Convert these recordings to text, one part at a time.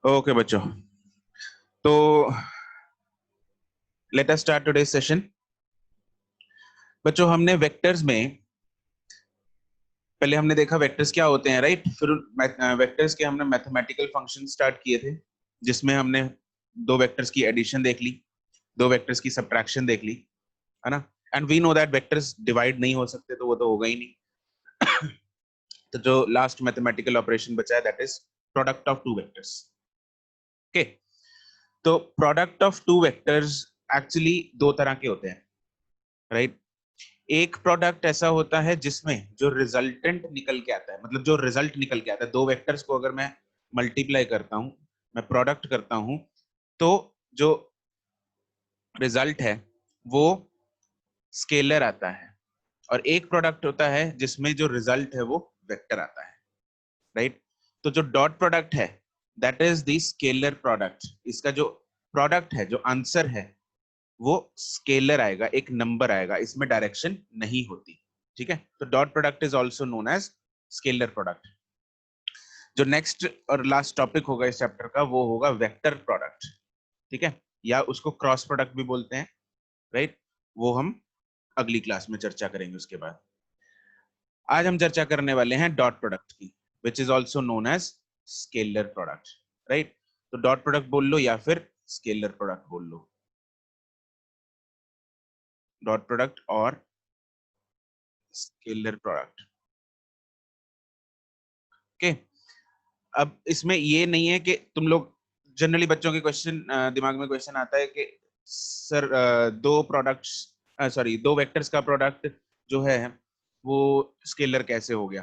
Okay बच्चों, तो let us start today session. बच्चों, हमने वेक्टर्स में पहले हमने देखा वेक्टर्स क्या होते हैं, राइट। फिर वेक्टर्स के हमने मैथमेटिकल फंक्शन स्टार्ट किए थे, जिसमें हमने दो वेक्टर्स की एडिशन देख ली, दो वेक्टर्स की सब्ट्रैक्शन देख ली, है ना। And we know that vectors divide नहीं हो सकते, तो वो तो होगा ही नहीं। तो जो लास्ट मैथमेटिकल ऑपरेशन बचा है, that is product of two vectors. Okay, तो product of two vectors actually दो तरह के होते हैं, राइट। एक प्रोडक्ट ऐसा होता है जिसमें जो रिजल्टेंट निकल के आता है, मतलब जो रिजल्ट निकल के आता है, दो वेक्टर्स को अगर मैं मल्टीप्लाई करता हूं, मैं प्रोडक्ट करता हूं, तो जो रिजल्ट है वो स्केलर आता है। और एक प्रोडक्ट होता है जिसमें जो रिजल्ट है वो वेक्टर आता है, राइट। तो जो डॉट प्रोडक्ट है, that is the scalar product. इसका जो प्रोडक्ट है, जो आंसर है, वो स्केलर आएगा, एक नंबर आएगा, इसमें डायरेक्शन नहीं होती, ठीक है। तो dot product is also known as scalar product. जो नेक्स्ट और लास्ट टॉपिक होगा इस चैप्टर का, वो होगा वेक्टर प्रोडक्ट, ठीक है, या उसको क्रॉस प्रोडक्ट भी बोलते हैं, राइट। वो हम अगली क्लास में चर्चा करेंगे उसके बाद। आज हम चर्चा करने वाले हैं डॉट प्रोडक्ट की, which is also known as scalar product, right. तो डॉट प्रोडक्ट बोल लो या फिर स्केलर प्रोडक्ट बोल लो, डॉट प्रोडक्ट और स्केलर प्रोडक्ट। ओके, अब इसमें ये नहीं है कि तुम लोग जनरली बच्चों के क्वेश्चन दिमाग में क्वेश्चन आता है कि सर दो प्रोडक्ट्स, सॉरी दो वेक्टर्स का प्रोडक्ट जो है वो स्केलर कैसे हो गया,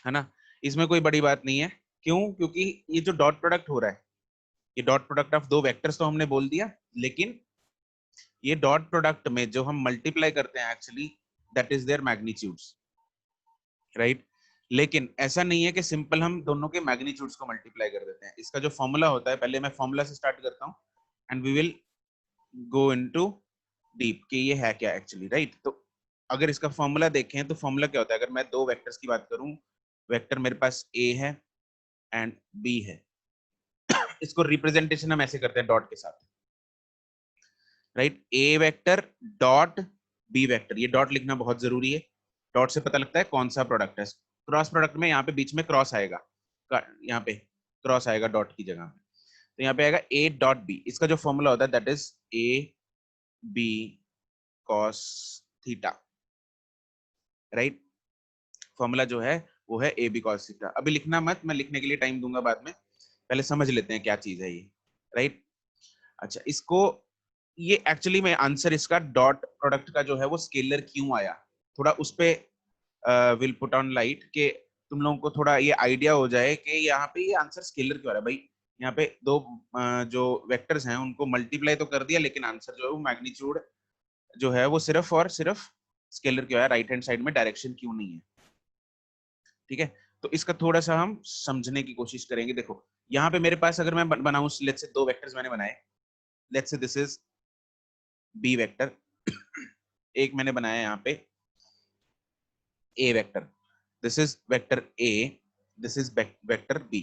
है ना। इसमें कोई बड़ी बात नहीं है। क्यों? क्योंकि ये जो डॉट प्रोडक्ट हो रहा है, ये डॉट प्रोडक्ट ऑफ दो वेक्टर्स तो हमने बोल दिया, लेकिन ये डॉट प्रोडक्ट में जो हम मल्टीप्लाई करते हैं actually that is their magnitudes, right. लेकिन ऐसा नहीं है कि सिंपल हम दोनों के मैग्नीट्यूड्स को मल्टीप्लाई कर देते हैं। इसका जो फॉर्मूला होता है, पहले मैं फॉर्मूला से स्टार्ट करता हूं and we will go into deep कि ये है क्या एक्चुअली, राइट। तो अगर इसका फॉर्मूला देखें तो फॉर्मूला क्या होता है, अगर मैं दो वेक्टर्स की बात करूं, वेक्टर मेरे पास ए है एंड बी है, इसको रिप्रेजेंटेशन हम ऐसे करते हैं डॉट के साथ, राइट। ए वेक्टर डॉट बी वेक्टर, ये डॉट लिखना बहुत जरूरी है। डॉट से पता लगता है कौन सा प्रोडक्ट है। क्रॉस प्रोडक्ट में यहाँ पे बीच में क्रॉस आएगा, यहाँ पे क्रॉस आएगा डॉट की जगह पे, तो यहाँ पे आएगा ए डॉट बी। इसका जो फॉर्मूला होता है that is A B cos theta, right. Formula जो है वो है ए बी कॉस थीटा। अभी लिखना मत, मैं लिखने के लिए टाइम दूंगा बाद में, पहले समझ लेते हैं क्या चीज है ये, राइट। अच्छा, इसको ये एक्चुअली में आंसर इसका डॉट प्रोडक्ट का जो है वो स्केलर क्यों आया, थोड़ा उस पे विल पुट ऑन लाइट कि तुम लोगों को थोड़ा ये आइडिया हो जाए कि यहाँ पे ये आंसर स्केलर क्यों आ रहा है। भाई यहाँ पे दो जो वेक्टर्स हैं उनको मल्टीप्लाई तो कर दिया, लेकिन आंसर जो है वो मैग्नीट्यूड जो है वो सिर्फ और सिर्फ स्केलर क्यों है, राइट हैंड साइड में डायरेक्शन क्यों नहीं है, ठीक है। तो इसका थोड़ा सा हम समझने की कोशिश करेंगे। देखो यहाँ पे मेरे पास अगर मैं बनाऊं, लेट्स से दो वेक्टर्स मैंने बनाए, let's say this is B vector, एक मैंने बनाया यहाँ पे A vector, this is vector A, this is vector B,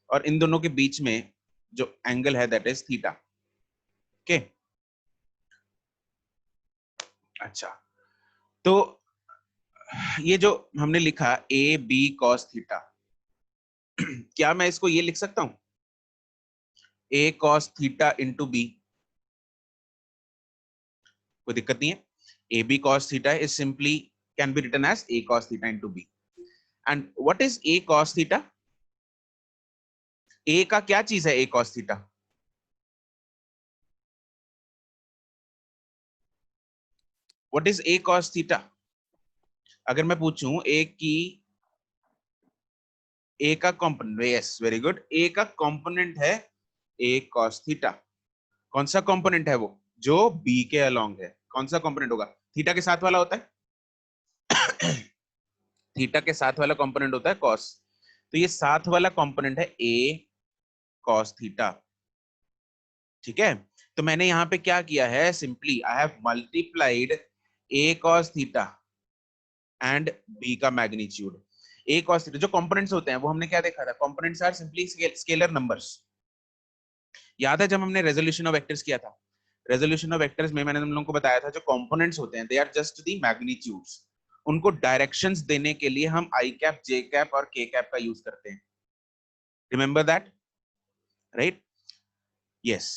और इन दोनों के बीच में जो एंगल है दैट इज थीटा, ओके। अच्छा, तो ये जो हमने लिखा ए बी कॉस थीटा, क्या मैं इसको ये लिख सकता हूं A cos theta into B? कोई दिक्कत नहीं है। A B cos theta is simply can be written as A cos theta into B. And what is A cos theta? A का क्या चीज है A cos theta? What is A cos theta? अगर मैं पूछूं ए की, A का component, yes very good, A का कंपोनेंट है ए कॉस थीटा। कौन सा कंपोनेंट है वो? जो बी के अलोंग है। कौन सा कंपोनेंट होगा? थीटा के साथ वाला होता है। थीटा के साथ वाला कंपोनेंट होता है कॉस, तो ये साथ वाला कंपोनेंट है ए कॉस थीटा, ठीक है। तो मैंने यहाँ पे क्या किया है, simply I have multiplied A cos theta and B का मैग्नीट्यूड। ए कॉस थीटा जो कंपोनेंट्स होते हैं वो हमने क्या देखा था, components are simply scalar numbers, याद है जब हमने रेजोल्यूशन ऑफ वेक्टर्स किया था, रेजोल्यूशन ऑफ वेक्टर्स में मैंने तुम लोगों को बताया था जो कंपोनेंट्स होते हैं they are just the magnitudes, उनको डायरेक्शंस देने के लिए हम आई कैप, जे कैप और के कैप का यूज करते हैं. Remember that, right? यस,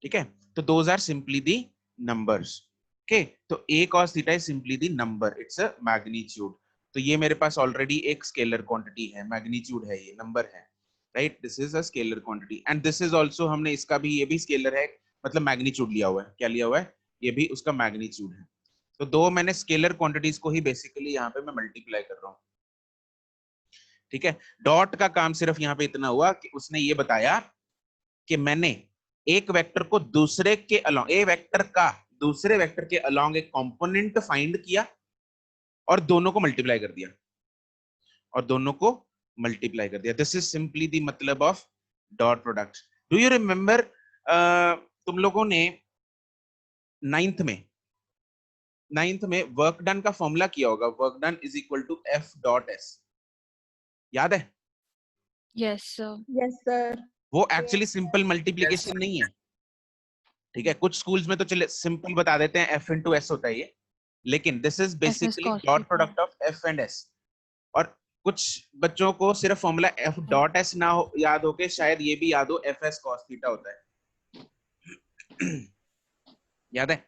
ठीक है. तो those are simply the numbers. Okay, तो a cos theta is simply the number, it's a magnitude. तो ये मेरे पास ऑलरेडी एक स्केलर क्वांटिटी है, मैग्नीट्यूड है, ये नंबर है, right? This is a scalar quantity and this is also, हमने इसका भी, ये भी स्केलर है, मतलब मैग्नीट्यूड लिया हुआ है. क्या लिया हुआ है? ये भी उसका मैग्नीट्यूड है. तो दो मैंने स्केलर क्वांटिटीज को ही बेसिकली यहाँ पे मैं मल्टीप्लाई कर रहा हूँ. ठीक है, डॉट का काम सिर्फ यहाँ पे इतना हुआ कि उसने ये बताया कि मैंने एक वेक्टर को दूसरे के अलोंग, एक वेक्टर का दूसरे वेक्टर के अलोंग एक कंपोनेंट फाइंड किया और दोनों को मल्टीप्लाई कर दिया, और दोनों को मल्टीप्लाई कर दिया. दिस इज सिंपली द मतलब of dot product. Do you remember, तुम लोगों ने नाइन्थ में वर्क डन का फॉर्मूला किया होगा, work done is equal to F dot S. याद है? Yes sir. Yes sir. वो एक्चुअली सिंपल मल्टीप्लीकेशन नहीं है. ठीक है, कुछ स्कूल्स में तो चले सिंपल बता देते हैं, एफ इंटू एस होता है ये, लेकिन this is basically cos dot theta. Product of F and S. और कुछ बच्चों को सिर्फ फॉर्मूला एफ डॉट एस ना हो, याद हो के शायद ये भी याद हो, एफ एस कॉस थीटा होता है. याद है?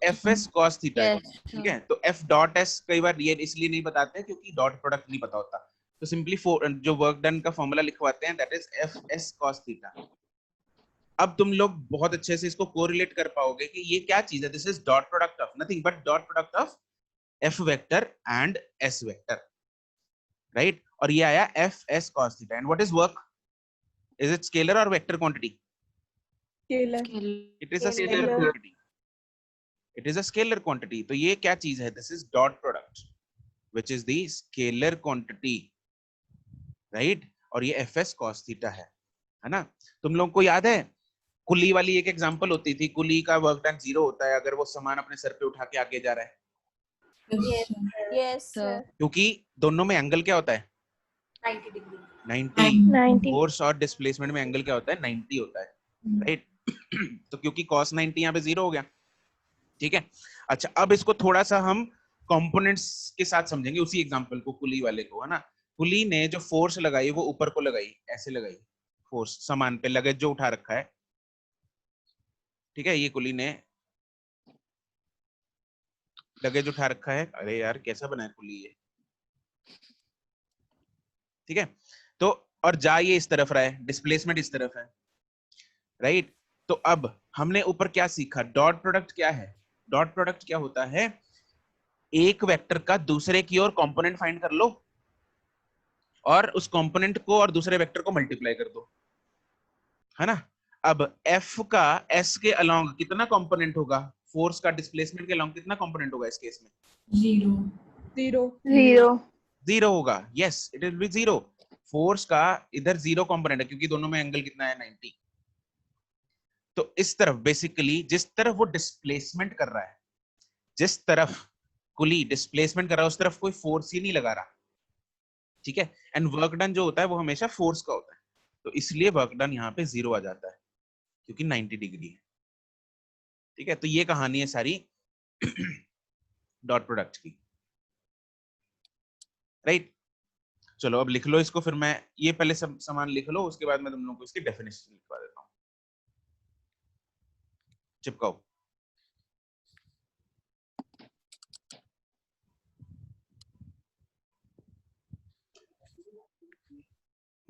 एफ एस कॉस थीटा है. Yes ठीक sir. है, तो एफ डॉट एस कई बार ये इसलिए नहीं बताते क्योंकि डॉट प्रोडक्ट नहीं पता होता. तो सिंपली जो वर्क डन का फॉर्मूला लिखवाते हैं, that is F S cos theta. अब तुम लोग बहुत अच्छे से इसको कोरिलेट कर पाओगे कि ये क्या चीज है. This is dot product of nothing but dot product of F vector and S vector, right? और ये आया F S cos theta. And what is work? Is it scalar और vector quantity? Scalar. It is a scalar quantity. It is a scalar quantity. तो ये क्या चीज है? This is dot product which is the scalar quantity, right? और ये F S cos theta है ना? तुम लोग को याद है कुली वाली एक एग्जांपल होती थी, कुली का वर्क डन 0 होता है अगर वो सामान अपने सर पे उठा के आगे जा रहा है, यस sir. सर. क्योंकि दोनों में एंगल क्या होता है? 90 डिग्री. 90. 90. फोर्स और डिस्प्लेसमेंट में एंगल क्या होता है? 90 होता है, राइट? तो क्योंकि cos 90 यहाँ पे 0 हो गया. ठीक है, अच्छा अब इसको थोड़ा सा हम कंपोनेंट्स के साथ समझेंगे, उसी एग्जांपल को, कुली वाले को, है ना? कुली ने जो फोर्स लगाई वो ऊपर को लगाई, ऐसे लगाई फोर्स सामान पे, लगेज जो उठा रखा है. ठीक है, ये कुली ने लगेज उठा रखा है. अरे यार कैसा बना है कुली ये. ठीक है, तो और जा ये इस तरफ रहा है, डिस्प्लेसमेंट इस तरफ है, राइट? तो अब हमने ऊपर क्या सीखा? डॉट प्रोडक्ट क्या है? डॉट प्रोडक्ट क्या होता है? एक वेक्टर का दूसरे की ओर कंपोनेंट फाइंड कर लो और उस कंपोनेंट को और दूसरे वेक्टर को मल्टीप्लाई कर दो, है ना? अब F का S के अलोंग कितना कंपोनेंट होगा? फोर्स का डिस्प्लेसमेंट के अलोंग कितना कंपोनेंट होगा इस केस में? 0. 0 होगा. Yes, it will be 0. Force का इधर 0 कंपोनेंट है क्योंकि दोनों में एंगल कितना है? 90. तो इस तरफ बेसिकली जिस तरफ वो डिस्प्लेसमेंट कर रहा है, जिस तरफ कुली डिस्प्लेसमेंट कर रहा है उस तरफ कोई फोर्स ही नहीं लगा रहा. ठीक है, एंड वर्क डन जो होता है वो हमेशा फोर्स का होता है, तो इसलिए वर्क डन यहाँ पे 0 आ जाता है क्योंकि 90 डिग्री है. ठीक है, तो ये कहानी है सारी डॉट प्रोडक्ट की, राइट? चलो अब लिख लो इसको, फिर मैं ये पहले सब सामान लिख लो, उसके बाद मैं तुम लोगों को इसकी डेफिनेशन लिखवा देता हूँ. चिपकाओ.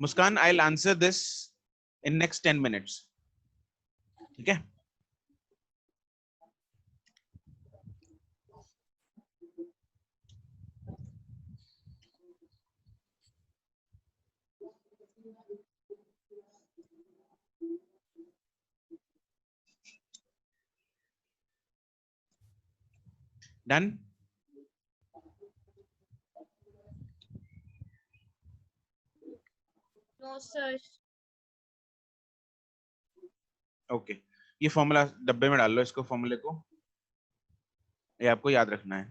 Muskan, I will answer this in next 10 minutes. ठीक है, डन? No sir. ओके, ये फॉर्मूला डब्बे में डाल लो, इसको, फॉर्मूले को, ये आपको याद रखना है.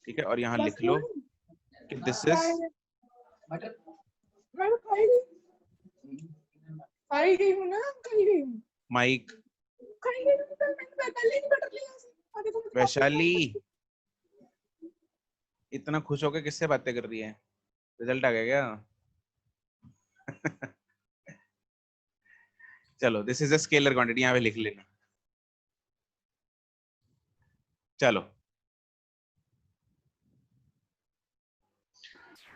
ठीक है, और यहाँ लिख लो कि दिस इज मैं खाई गई हूँ ना, खाई गई हूँ, माइक खाई गई हूँ, तो मैंने पहले ही बटर लिया से। देखो मुझे वैशाली इतना खुश होकर किससे बातें कर रही है? रिजल्ट आ गया क्या? चलो, this is a scalar quantity, यहाँ पे लिख लेना। चलो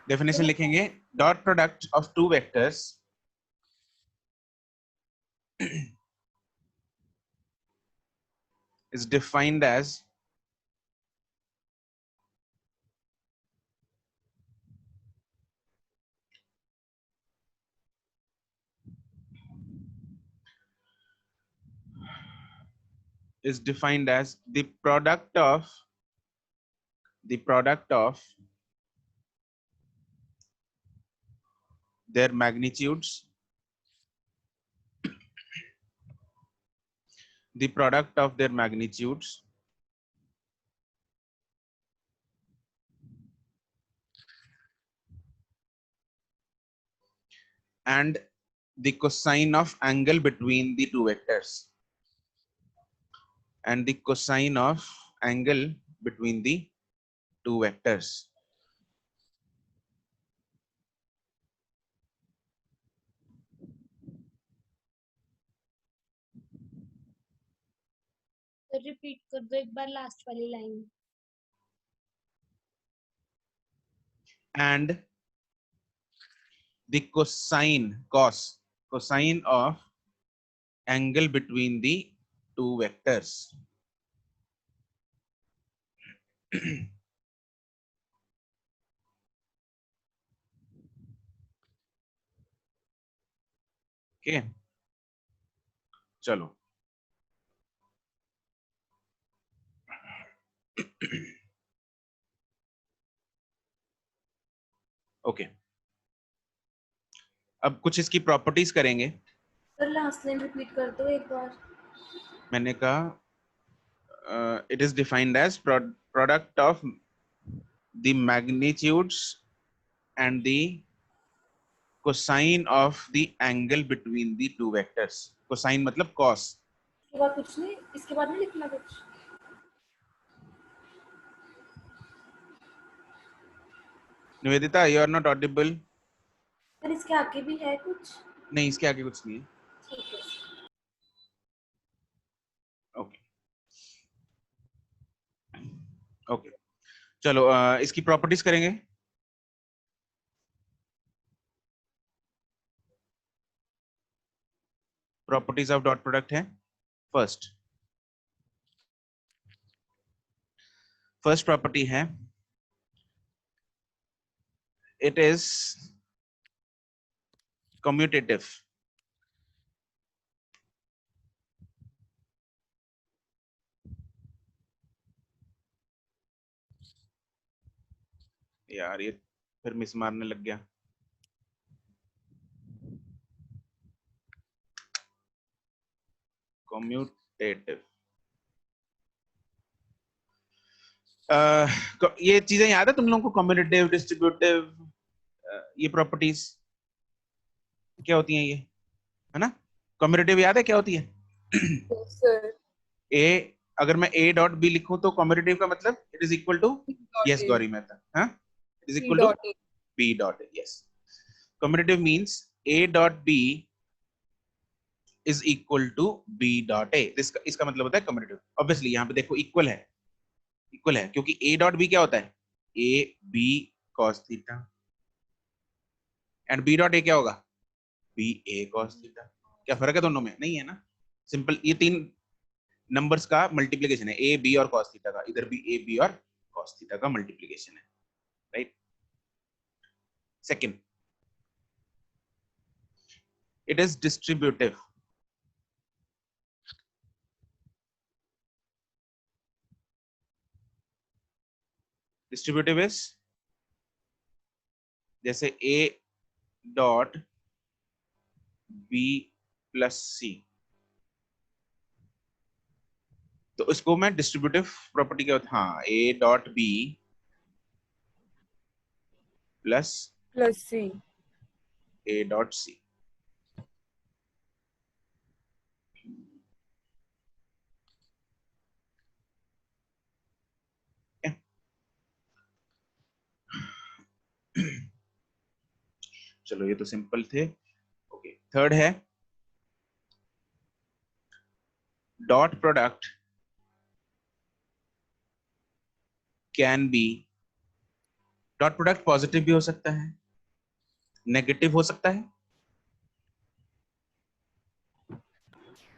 डेफिनेशन लिखेंगे। Dot product of two vectors is defined as the product of their magnitudes, the product of their magnitudes and the cosine of angle between the two vectors, and the cosine of angle between the two vectors. तो repeat कर दो एक बार last वाली line. And the cosine of angle between the two vectors. Okay, चलो okay अब कुछ इसकी properties करेंगे। सर लास्ट लाइन रिपीट कर दो एक बार। मैंने कहा it is defined as product of the magnitudes and the cosine of the angle between the two vectors. Cosine मतलब cos. इसके बाद कुछ नहीं, इसके बाद नहीं लिखना कुछ। Nivedita, you are not audible. Sir इसके आगे भी है कुछ? नहीं, इसके आगे कुछ नहीं है। ठीक है। ओके ओके चलो इसकी प्रॉपर्टीज करेंगे। प्रॉपर्टीज ऑफ डॉट प्रोडक्ट है। फर्स्ट प्रॉपर्टी है, इट इज कम्यूटेटिव। यार ये फिर मिस मारने लग गया। कम्यूटेटिव, ये चीजें याद है तुम लोगों को? कम्यूटेटिव, डिस्ट्रीब्यूटिव, ये प्रॉपर्टीज क्या होती हैं ये, है ना? कम्यूटेटिव याद है क्या होती है? सर ए, अगर मैं ए डॉट बी लिखूं तो कम्यूटेटिव का मतलब it is equal to, yes Gauri Mehta, हाँ, it is equal to B dot A. Yes, commutative means A dot B is equal to B dot A. इसका मतलब होता है कम्यूटेटिव। ऑब्वियसली यहाँ पे देखो इक्वल है क्योंकि ए डॉट बी क्या होता है? A B cos theta, and B dot A क्या होगा? B A cos theta. क्या फर्क है दोनों में? नहीं है ना। सिंपल, ये तीन नंबर्स का मल्टीप्लीकेशन है, ए बी और कॉस थीटा का। इधर भी ए बी और कॉस थीटा का मल्टीप्लीकेशन है, right? Second, it is distributive. Distributive is जैसे A dot B plus C, तो इसको मैं डिस्ट्रीब्यूटिव प्रॉपर्टी क्या होता है? हाँ, A dot B plus plus C. A dot C. चलो ये तो सिंपल थे. ओके, थर्ड है dot product can be. Dot product positive भी हो सकता है, नेगेटिव हो सकता है.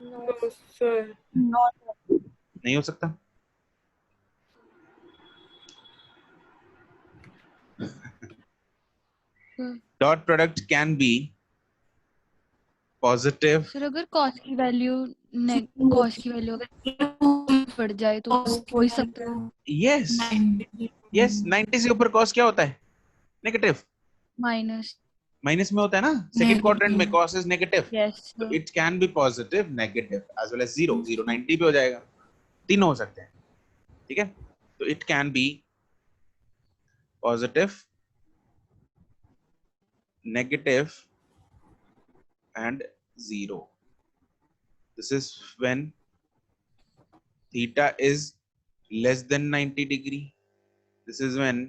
No, sir. नहीं हो सकता. Dot product can be positive. Sir अगर कॉस्ट की वैल्यू अगर बढ़ जाए तो हो ही सकता है. यस यस, 90 से ऊपर कॉस क्या होता है? नेगेटिव. माइनस. माइनस में होता है ना, सेकंड क्वाड्रेंट में कॉस इज नेगेटिव. यस तो it can be positive, negative as well as zero. Zero 90 पे हो जाएगा. तीनों हो सकते हैं. ठीक है, तो it can be positive, negative and 0. This is when theta is less than 90 degree. This is when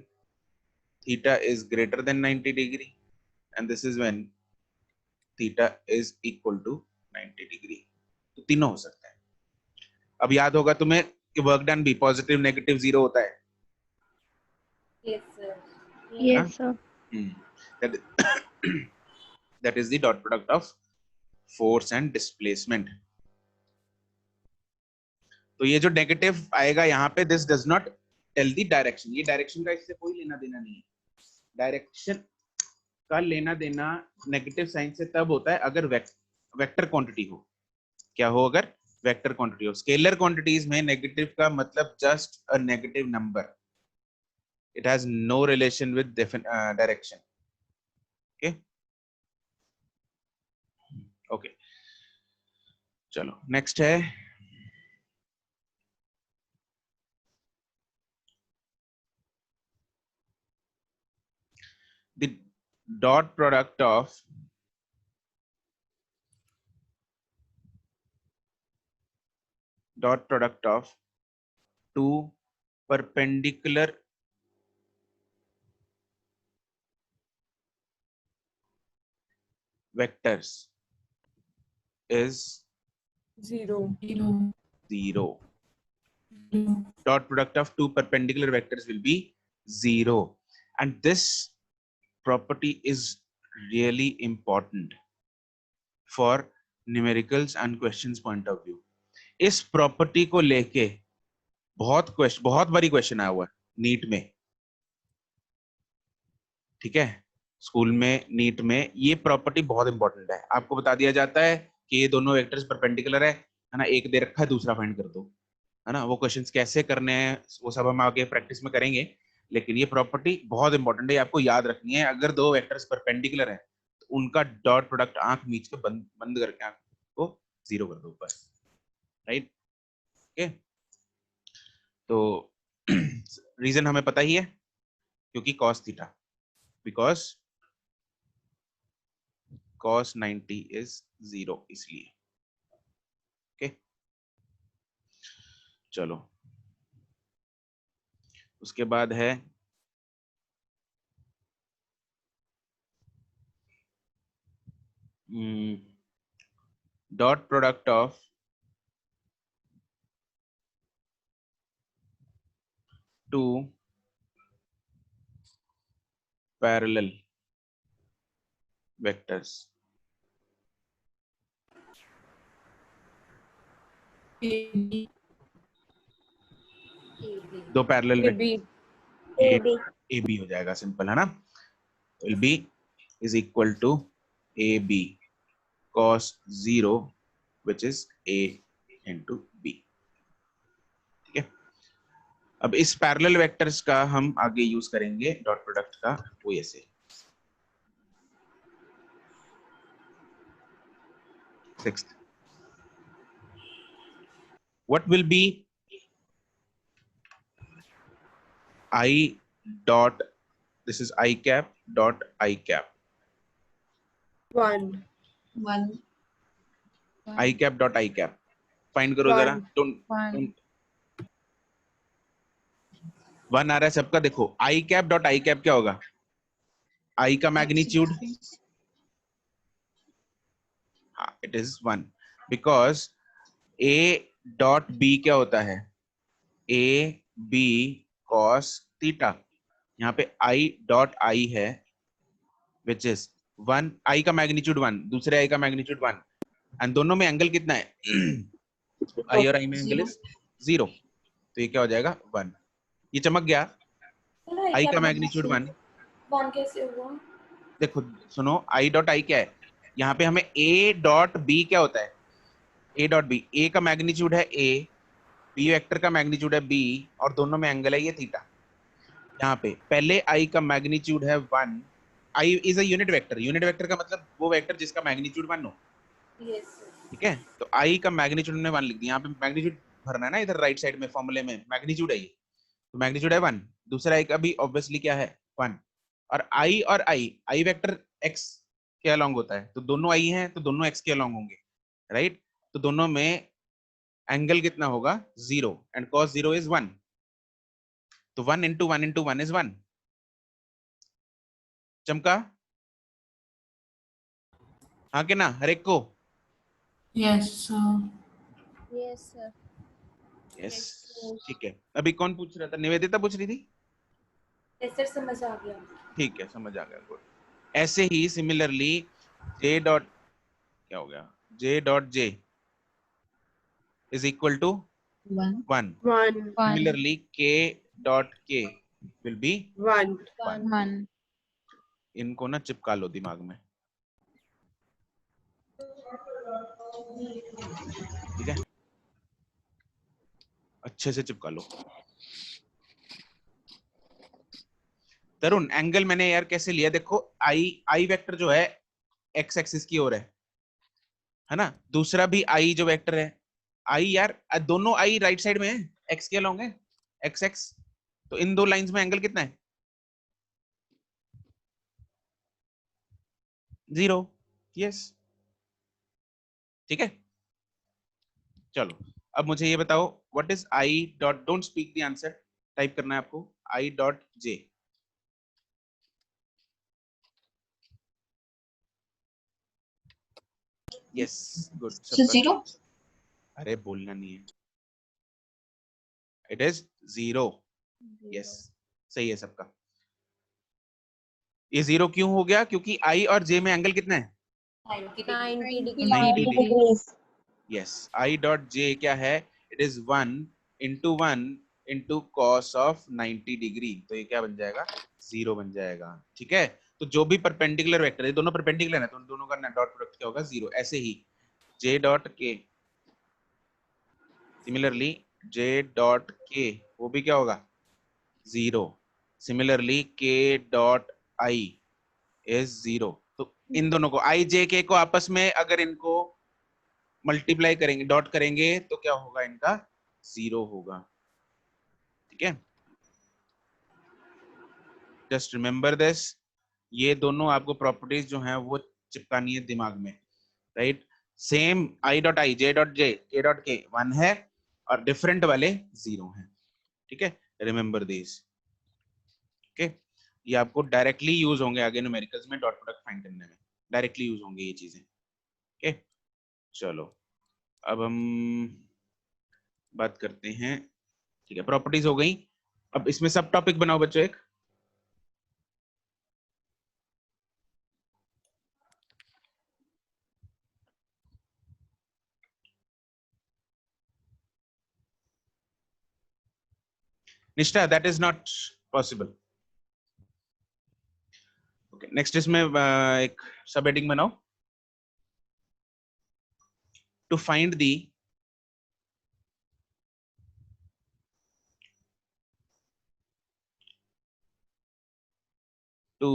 theta is greater than 90 degree, and this is when theta is equal to 90 degree. तो तीनों हो सकते हैं. अब याद होगा तुम्हें कि वर्क डन भी पॉजिटिव, नेगेटिव, जीरो होता है. Yes, sir. Yes sir. That that is the dot product of force and displacement. तो ये जो नेगेटिव आएगा यहाँ पे, this does not tell the direction. ये डायरेक्शन का इससे कोई लेना देना नहीं है. डायरेक्शन का लेना देना नेगेटिव साइन से तब होता है अगर वेक्टर क्वांटिटी हो. क्या हो? अगर वेक्टर क्वांटिटी हो. स्केलर क्वांटिटीज में नेगेटिव का मतलब just a negative number. It has no relation with direction. Okay okay, चलो नेक्स्ट है the dot product of two perpendicular vectors is Zero. zero. Dot product of two perpendicular vectors will be zero, and this property is really important for numericals and questions point of view. इस property को लेके बहुत बारी question आया हुआ है NEET में. ठीक है, स्कूल में, नीट में ये प्रॉपर्टी बहुत इंपॉर्टेंट है. आपको बता दिया जाता है कि ये दोनों वेक्टर्स परपेंडिकुलर है ना, एक दे रखा है, दूसरा फाइंड कर दो, है ना. वो क्वेश्चंस कैसे करने हैं वो सब हम आगे प्रैक्टिस में करेंगे, लेकिन ये प्रॉपर्टी बहुत इंपॉर्टेंट है, आपको याद रखनी है. अगर दो वेक्टर्स परपेंडिकुलर है तो उनका डॉट प्रोडक्ट आंख मीच के बंद करके आंख को जीरो कर दो ऊपर. Right, okay. तो रीजन हमें पता ही है, क्योंकि cos theta, because cos 90 is 0, इसलिए. ओके, चलो उसके बाद है dot product of two parallel vectors. दो पैरेलल AB. ए बी हो जाएगा, सिंपल है ना. Will be is equal to A B cos 0 which is a into b. ठीक है, अब इस पैरेलल वेक्टर्स का हम आगे यूज करेंगे डॉट प्रोडक्ट का, वो ऐसे. Sixth, what will be I dot, this is I cap dot I cap, 1 I cap dot I cap find करो जरा। 1 वन आ रहा है सबका। देखो I cap dot I cap क्या होगा, आई का मैग्नीट्यूड, हाँ it is 1, because A dot B क्या होता है, ए बी कॉस थीटा। यहाँ पे आई डॉट आई है विच इज 1, आई का मैग्नीट्यूड 1, दूसरे आई का मैग्नीट्यूड 1, एंड दोनों में एंगल कितना है आई और आई में एंगल इज 0, तो ये क्या हो जाएगा 1। ये चमक गया, आई का मैग्नीट्यूड 1। 1 कैसे हुआ? देखो सुनो, आई डॉट आई क्या है, यहाँ पे हमें ए डॉट बी क्या होता है, ए डॉट बी, ए का मैग्नीट्यूड है ए, बी वेक्टर का मैग्नीट्यूड है बी, और दोनों में एंगल है ये थीटा। यहाँ पे पहले आई का मैग्नीट्यूड है 1, I is a unit vector, unit vector का मतलब वो वेक्टर जिसका मैग्नीट्यूड 1 हो, यस ठीक है। तो आई का मैग्नीट्यूड ने 1 लिख दिया, यहाँ पे मैग्नीट्यूड भरना है ना, इधर राइट साइड में फॉर्मूले में मैग्नीट्यूड है ये, तो मैग्नीट्यूड है 1, दूसरा आई का भी ऑब्वियसली क्या है 1, और आई वेक्टर एक्स के अलोंग होता है, तो दोनों आई हैं तो दोनों एक्स के अलोंग होंगे, राइट। तो दोनों में एंगल कितना होगा 0, एंड cos 0 इज 1, तो 1 इंटू 1 इंटू 1 इज 1। चमका, हाँ के ना हर एक को, यस सर। यस ठीक है। अभी कौन पूछ रहा था, निवेदिता पूछ रही थी, यस सर, समझ आ गया। ठीक है समझ आ गया, गुड। ऐसे ही सिमिलरली जे डॉट क्या हो गया, J dot J is equal to 1, 1 similarly K dot K will be 1 1 इनको ना चिपका लो दिमाग में, ठीक है, अच्छे से चिपका लो। तरुण एंगल मैंने यार कैसे लिया, देखो आई वेक्टर जो है एक्स एक्सिस की ओर है ना, दूसरा भी आई जो वेक्टर है आई, यार दोनों आई राइट साइड में है, एक्स के अलोंग है, एक्स एक्स, तो इन दो लाइंस में एंगल कितना है 0, यस ठीक है। चलो अब मुझे ये बताओ what is I dot, don't speak the answer, type करना है आपको, I dot J, yes good सबका, 0 अरे बोलना नहीं है, इट इज 0, यस सही है सबका। ये 0 क्यों हो गया, क्योंकि आई और जे में एंगल कितना है 90 90 degree, degree. Yes I dot J क्या है, it is 1 into 1 into cos of 90 degree, तो ये क्या बन जाएगा 0 बन जाएगा, ठीक है। तो जो भी परपेंडिकुलर वेक्टर है, दोनों परपेंडिकुलर है तो दोनों का डॉट प्रोडक्ट क्या होगा 0। ऐसे ही जे डॉट के, सिमिलरली जे डॉट के वो भी क्या होगा 0, similarly K dot I is 0। तो इन दोनों को आई जे के को आपस में अगर इनको मल्टीप्लाई करेंगे, डॉट करेंगे, तो क्या होगा इनका 0 होगा, ठीक है। जस्ट रिमेंबर दिस, ये दोनों आपको प्रॉपर्टीज जो हैं वो चिपकानी है दिमाग में, right. Same I dot I, J dot जे, के डॉट के 1 है और डिफरेंट वाले 0 हैं, ठीक है, रिमेंबर दिस, ओके। ये आपको डायरेक्टली यूज होंगे आगे न्यूमेरिकल्स में डॉट प्रोडक्ट फाइंड करने में, डायरेक्टली यूज होंगे ये चीजें, ओके। चलो अब हम बात करते हैं, ठीक है, प्रॉपर्टीज हो गई। अब इसमें सब टॉपिक बनाओ बच्चों एक, निष्ठा that is not possible, okay. Next इसमें एक सब हेडिंग बनाओ, to find the to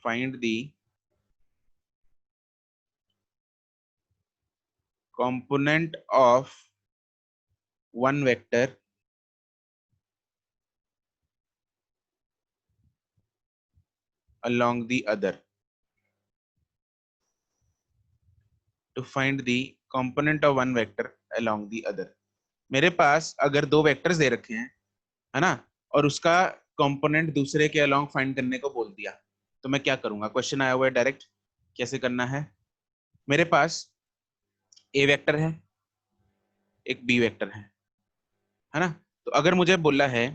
find the component of one vector along the other to find the component of one vector along the other. मेरे पास अगर दो vectors दे रखे हैं, है ना, और उसका कंपोनेंट दूसरे के अलोंग फाइंड करने को बोल दिया, तो मैं क्या करूंगा? क्वेश्चन आया हुआ है डायरेक्ट, कैसे करना है? मेरे पास ए वेक्टर है, एक बी वेक्टर है ना। तो अगर मुझे बोला है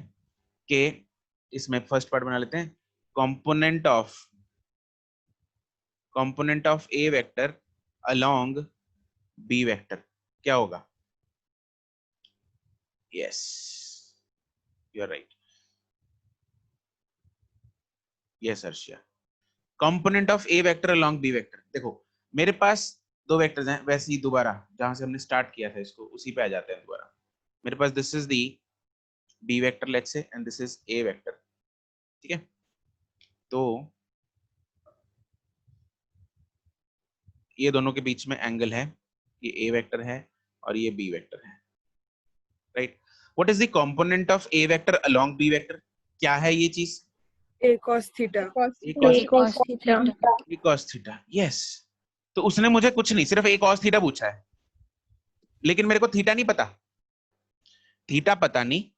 कि इसमें फर्स्ट पार्ट बना लेते हैं, component of A vector along B vector, क्या होगा? Yes, you are right. Yes Arshiya, component of A vector along B vector. देखो मेरे पास दो वेक्टर्स हैं, वैसे ही दोबारा जहां से हमने स्टार्ट किया था इसको उसी पे आ जाते हैं दोबारा। मेरे पास this is the B vector let's say, and this is A vector, ठीक है। तो ये दोनों के बीच में एंगल है, ये ए वेक्टर है और ये बी वेक्टर है, right. What is the component of A vector along B vector? क्या है ये चीज? A cos theta. cos theta. A cos theta, yes. तो उसने मुझे कुछ नहीं, सिर्फ ए cos थीटा पूछा है, लेकिन मेरे को थीटा नहीं पता, थीटा पता नहीं,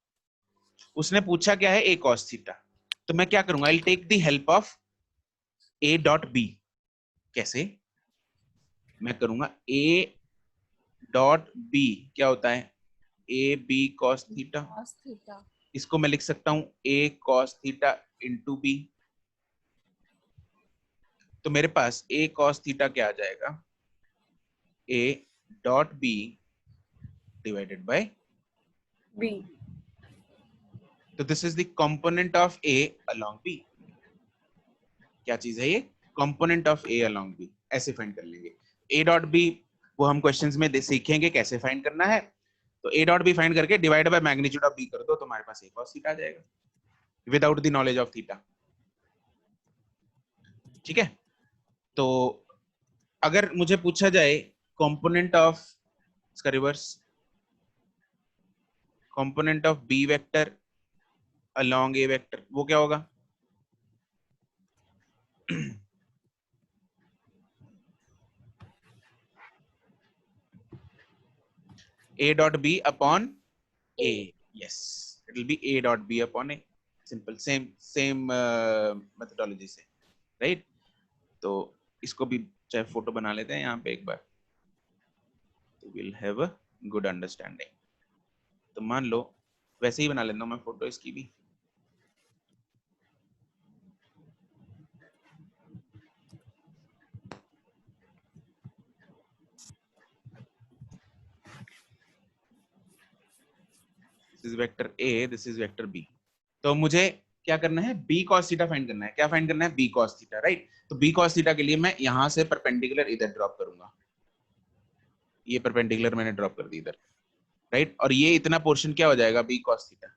उसने पूछा क्या है? A cos theta. तो मैं क्या करूंगा? I will take the help of A dot B. कैसे? मैं करूंगा ए डॉट बी, क्या होता है? A B cos theta. इसको मैं लिख सकता हूं A cos theta into B. तो मेरे पास ए cos थीटा क्या आ जाएगा? A dot B divided by B. तो this is the component of A along B. क्या चीज है ये? Component of A along B. ऐसे फाइंड कर लेंगे ए डॉट बी, वो हम क्वेश्चंस में सीखेंगे कैसे फाइंड करना है। तो ए डॉट बी फाइंड करके divide by magnitude of B कर दो, तो हमारे पास ए cos थीटा आ जाएगा without the knowledge of theta, ठीक है। तो अगर मुझे पूछा जाए कंपोनेंट ऑफ, इसका reverse, component of B vector along A vector, वो क्या होगा? a dot b upon a, yes, it will be a dot b upon a, simple, same methodology से, right? तो इसको भी चाहे फोटो बना लेते हैं यहाँ पे एक बार, तो we'll have a good understanding। तो मान लो वैसे ही बना लेता हूँ मैं फोटो इसकी भी। This is vector A, this is vector B। तो मुझे क्या करना है? b cos थीटा फाइंड करना है। क्या फाइंड करना है? b cos theta, right. तो b cos थीटा के लिए मैं यहां से परपेंडिकुलर इधर ड्रॉप करूंगा, ये परपेंडिकुलर मैंने ड्रॉप कर दी इधर, राइट। और ये इतना पोर्शन क्या हो जाएगा? b cos theta.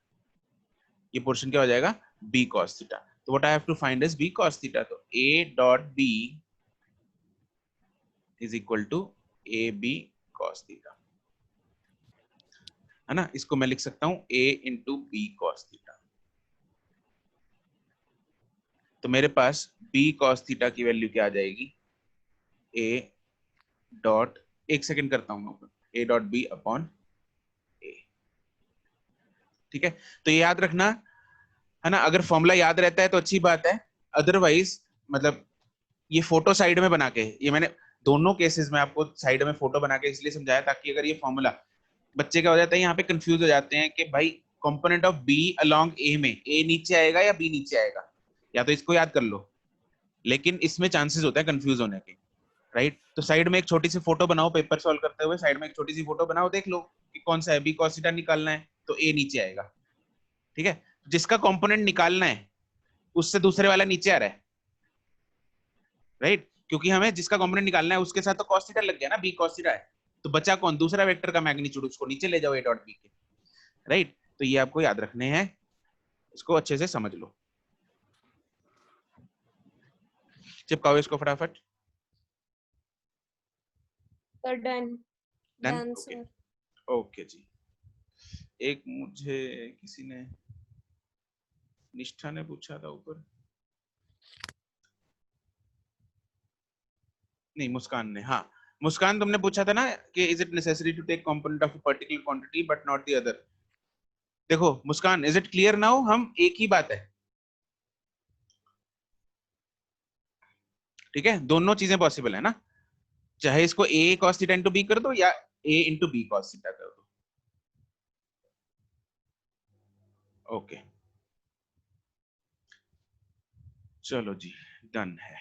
ये पोर्शन क्या हो जाएगा? b cos theta. तो what I have to find is b cos theta. तो a dot b is equal to ab cos theta, है ना। इसको मैं लिख सकता हूं a into b cos theta. तो मेरे पास b cos थीटा की वैल्यू क्या आ जाएगी? a डॉट, एक सेकंड करता हूं मैं, a dot b upon a, ठीक है। तो ये याद रखना, है ना। अगर फॉर्मूला याद रहता है तो अच्छी बात है, अदरवाइज मतलब ये फोटो साइड में बना के, ये मैंने दोनों केसेस में आपको साइड में फोटो बना के इसलिए समझाया ताकि अगर ये फॉर्मूला, बच्चे क्या हो जाता है यहाँ पे कंफ्यूज हो जाते हैं कि भाई कंपोनेंट ऑफ बी अलोंग ए में ए नीचे आएगा या बी नीचे आएगा, या तो इसको याद कर लो, लेकिन इसमें चांसेस होता है कंफ्यूज होने के, राइट। तो साइड में एक छोटी सी फोटो बनाओ, पेपर सॉल्व करते हुए साइड में एक छोटी सी फोटो बनाओ, देख लो कि कौन सा है, बी cos थीटा निकालना है तो ए नीचे आएगा, ठीक है। जिसका कंपोनेंट निकालना है उससे दूसरे वाला नीचे आ रहा है, राइट, क्योंकि हमें जिसका कंपोनेंट निकालना है उसके साथ तो cos थीटा लग गया ना, b cos थीटा है, तो बचा कौन? दूसरा वेक्टर का मैग्नीट्यूड, उसको नीचे ले जाओ a डॉट b के, राइट। तो ये आपको याद रखने हैं, इसको अच्छे से समझ लो। चिपकाओ इसको फटाफट। डन डन, ओके ओके जी। एक मुझे किसी ने, निष्ठा ने पूछा था ऊपर, नहीं, मुस्कान ने, हाँ मुस्कान तुमने पूछा था ना कि is it necessary to take component of a particular quantity but not the other. देखो Muskan, is it clear now? हम एक ही बात है, ठीक है, दोनों चीजें पॉसिबल है ना, चाहे इसको a cos theta into B कर दो या a into B cos theta कर दो। ओके चलो जी, डन है।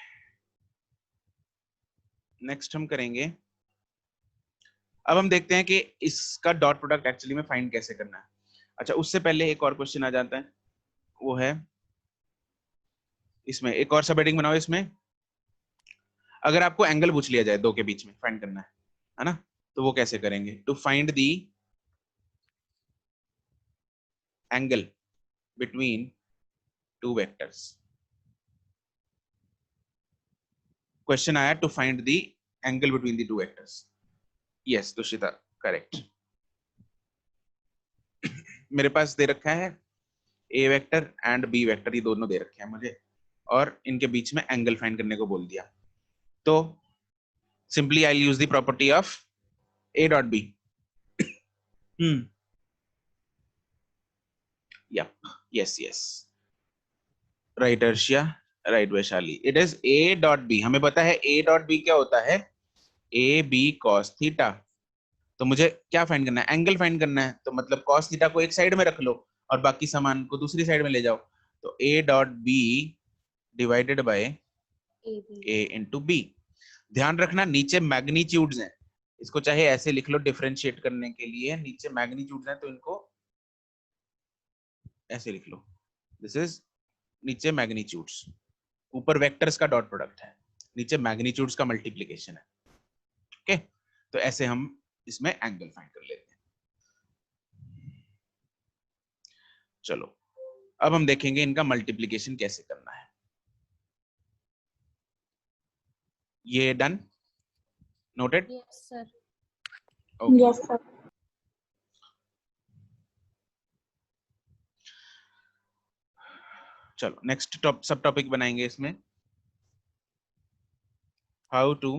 नेक्स्ट हम करेंगे, अब हम देखते हैं कि इसका डॉट प्रोडक्ट एक्चुअली में फाइंड कैसे करना है। अच्छा, उससे पहले एक और क्वेश्चन आ जाता है, वो है इसमें एक और सब हेडिंग बनाओ। इसमें अगर आपको एंगल पूछ लिया जाए दो के बीच में फाइंड करना है ना, तो वो कैसे करेंगे? To find the angle between two vectors. Question आया to find the angle between the two vectors. Yes Dushita, correct. मेरे पास दे रखा है A vector and B vector, ये दोनों दे रखे हैं मुझे, और इनके बीच में एंगल फाइंड करने को बोल दिया। तो simply I use the property of A dot B. Yep. Yes. Right, Arshiya, right Vaishali, it is a dot b। हमें पता है a डॉट b क्या होता है, a b cos थीटा। तो मुझे क्या फाइंड करना है? एंगल फाइंड करना है। तो मतलब cos थीटा को एक साइड में रख लो और बाकी सामान को दूसरी साइड में ले जाओ। तो a dot b divided by a into b। ध्यान रखना नीचे मैग्नीट्यूड्स हैं, इसको चाहे ऐसे लिख लो डिफरेंशिएट करने के लिए, नीचे मैग्नीट्यूड्स हैं तो इनको ऐसे लिख लो, दिस इज नीचे मैग्नीट्यूड्स, ऊपर वेक्टर्स का डॉट प्रोडक्ट है, नीचे मैग्नीट्यूड्स का मल्टीप्लिकेशन है। ओके, तो ऐसे हम इसमें एंगल फाइंड कर लेते हैं। चलो अब हम देखेंगे इनका मल्टीप्लिकेशन कैसे करना है। ये done, noted? Yes sir. Yes sir. चलो नेक्स्ट सब टॉपिक बनाएंगे इसमें, how to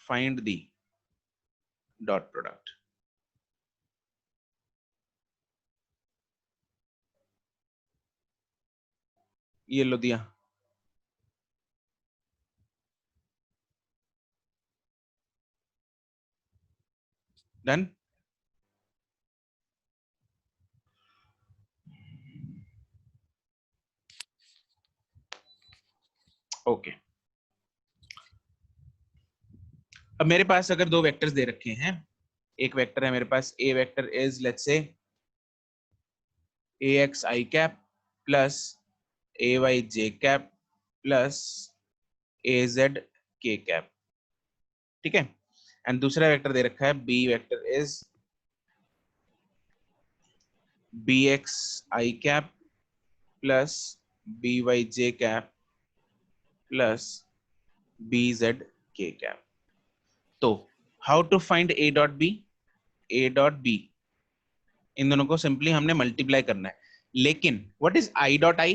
find the dot product. ये लो दिया, डन। ओके, अब मेरे पास अगर दो वेक्टर्स दे रखे हैं, एक वेक्टर है मेरे पास, A vector is let's say ax I cap plus ay j cap plus az k cap, ठीक है। एंड दूसरा वेक्टर दे रखा है b vector is bx I cap plus by j cap plus bz k cap. तो how to find a dot b? a dot b, इन दोनों को सिंपली हमने मल्टीप्लाई करना है, लेकिन what is i dot i?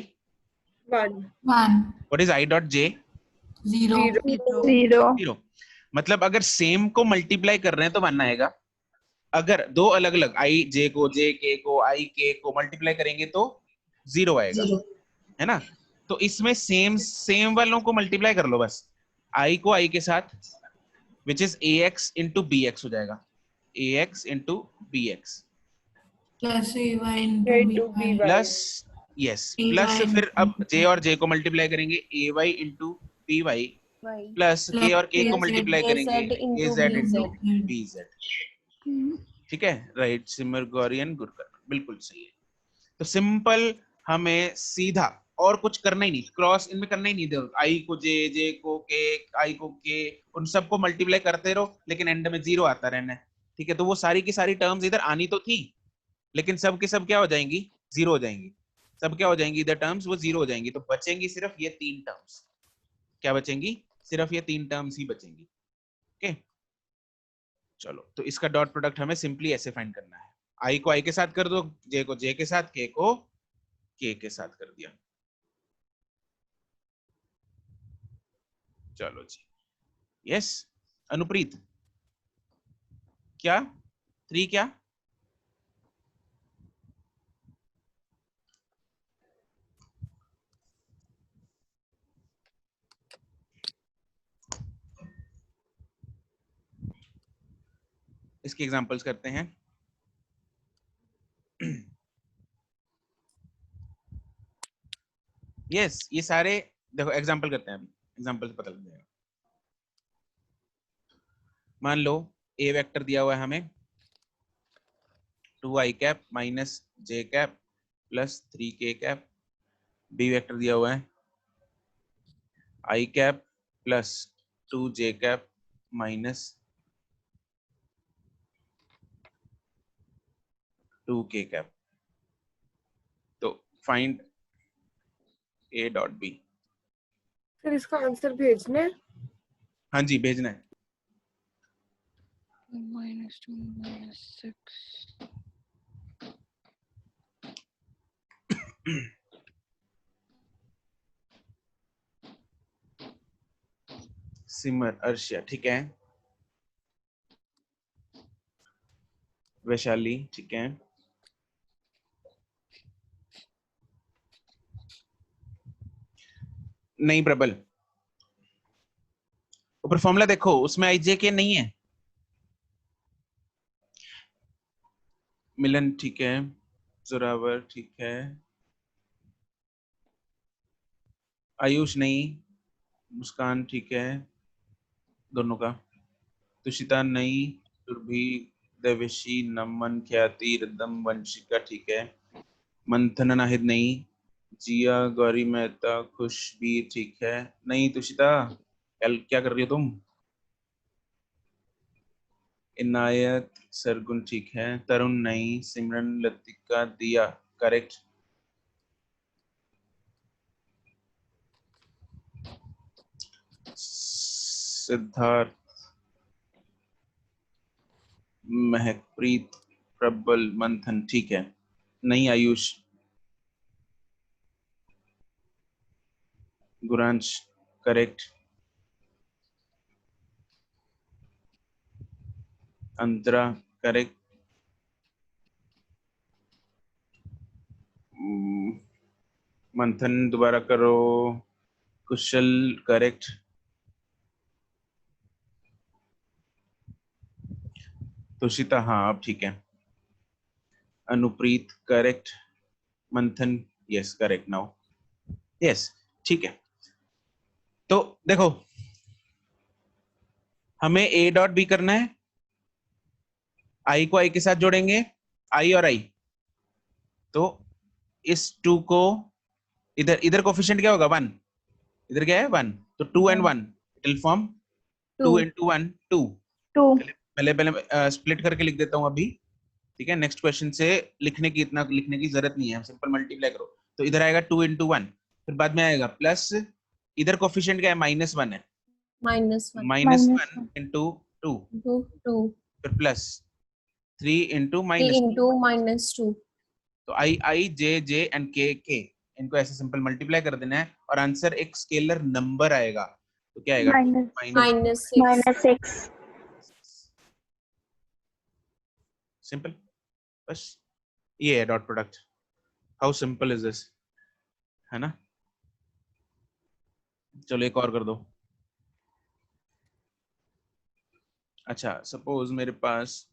1 1 what is i dot j? 0 0 0। मतलब अगर सेम को मल्टीप्लाई कर रहे हैं तो 1 आएगा, अगर दो अलग अलग i j को j k को i k को मल्टीप्लाई करेंगे तो 0 आएगा, 0 है ना। तो इसमें सेम वालों को मल्टीप्लाई कर लो बस, i को i के साथ, which is ax into B X हो जाएगा, ax into B X plus ay into into by by plus, yes plus, ay फिर अब into j और j को मल्टीप्लाई करेंगे ay into B Y plus k और k को plus multiply az करेंगे az इंटू bz। bz। ठीक है, राइट सिमर गौरियन गुरकर, बिल्कुल सही है। तो सिंपल, हमें सीधा और कुछ करना ही नहीं, क्रॉस इनमें करना ही नहीं, दो आई को जे को के, आई को के, उन सबको मल्टीप्लाई करते रहो, लेकिन एंड में 0 आता रहना है, ठीक है। तो वो सारी की सारी टर्म्स इधर आनी तो थी, लेकिन सब की सब क्या हो जाएंगी? 0 हो जाएंगी। सब क्या हो जाएंगी इधर टर्म्स? वो 0 हो जाएंगी। तो बचेंगी सिर्फ ये 3 टर्म्स। क्या बचेंगी? सिर्फ ये 3 टर्म्स ही बचेंगी। ओके, चलो तो इसका डॉट प्रोडक्ट हमें सिंपली ऐसे फाइंड करना है, आई को आई के साथ कर दो, जे को जे के साथ, के को के साथ कर दिया। चलो जी, यस अनुप्रीत, क्या 3 क्या? इसके एग्जांपल्स करते हैं। यस ये सारे देखो एग्जांपल करते हैं, अभी एग्जांपल से पता लग जाएगा। मान लो ए वेक्टर दिया हुआ है हमें 2i cap minus J cap plus 3k cap. B vector दिया हुआ है i cap plus 2j cap minus 2k cap. तो फाइंड a डॉट बी। फिर इसका आंसर भेजना है। हाँ जी भेजना है। -2 -6 सिमर अर्शिया ठीक है, वैशाली ठीक है, नहीं प्रबल ऊपर फॉर्मूला देखो उसमें आई जे के नहीं है। मिलन ठीक है, जोरावर ठीक है, आयुष नहीं, मुस्कान ठीक है दोनों का, तुषिता नहीं, सुरभि, देवेशी, नमन, ख्याति, रिदम, वंशिका ठीक है, मंथन नाहिद नहीं, जिया, गौरी मेहता, खुशबीर ठीक है, नहीं तुषिता क्या कर रही हो तुम, इनायत, सरगुन ठीक है, तरुण नहीं, सिमरन, लतिका, दिया करेक्ट, सिद्धार्थ, महकप्रीत, प्रबल, मंथन ठीक है, नहीं आयुष, गुरांश करेक्ट, अंतरा करेक्ट, मंथन दोबारा करो, कुशल करेक्ट, तुषिता हाँ अब ठीक है, अनुप्रीत करेक्ट, मंथन यस करेक्ट नाउ यस ठीक है। तो देखो हमें ए डॉट बी करना है, आई को आई के साथ जोड़ेंगे, आई और आई, तो इस 2 को इधर इधर कोफिशिएंट क्या होगा 1, इधर क्या है 1, तो 2 and 1 it will form 2 into 1 2। 2 पहले पहले स्प्लिट करके लिख देता हूं अभी, ठीक है, नेक्स्ट क्वेश्चन से लिखने की इतना लिखने की जरूरत नहीं है, सिंपल मल्टीप्लाई करो, तो इधर आएगा 2 into 1, फिर बाद में आएगा प्लस, इधर कोफिशिएंट क्या है -1 है, -1 -1 into 2 2 फिर प्लस 3 into 3 -2, into -2 तो आई आई जे जे एंड के के, इनको ऐसे सिंपल मल्टीप्लाई कर देना है और आंसर एक स्केलर नंबर आएगा, तो क्या आएगा -6 सिंपल, बस ये है dot product, how simple is this, है ना। चलो एक और कर दो। अच्छा सपोज मेरे पास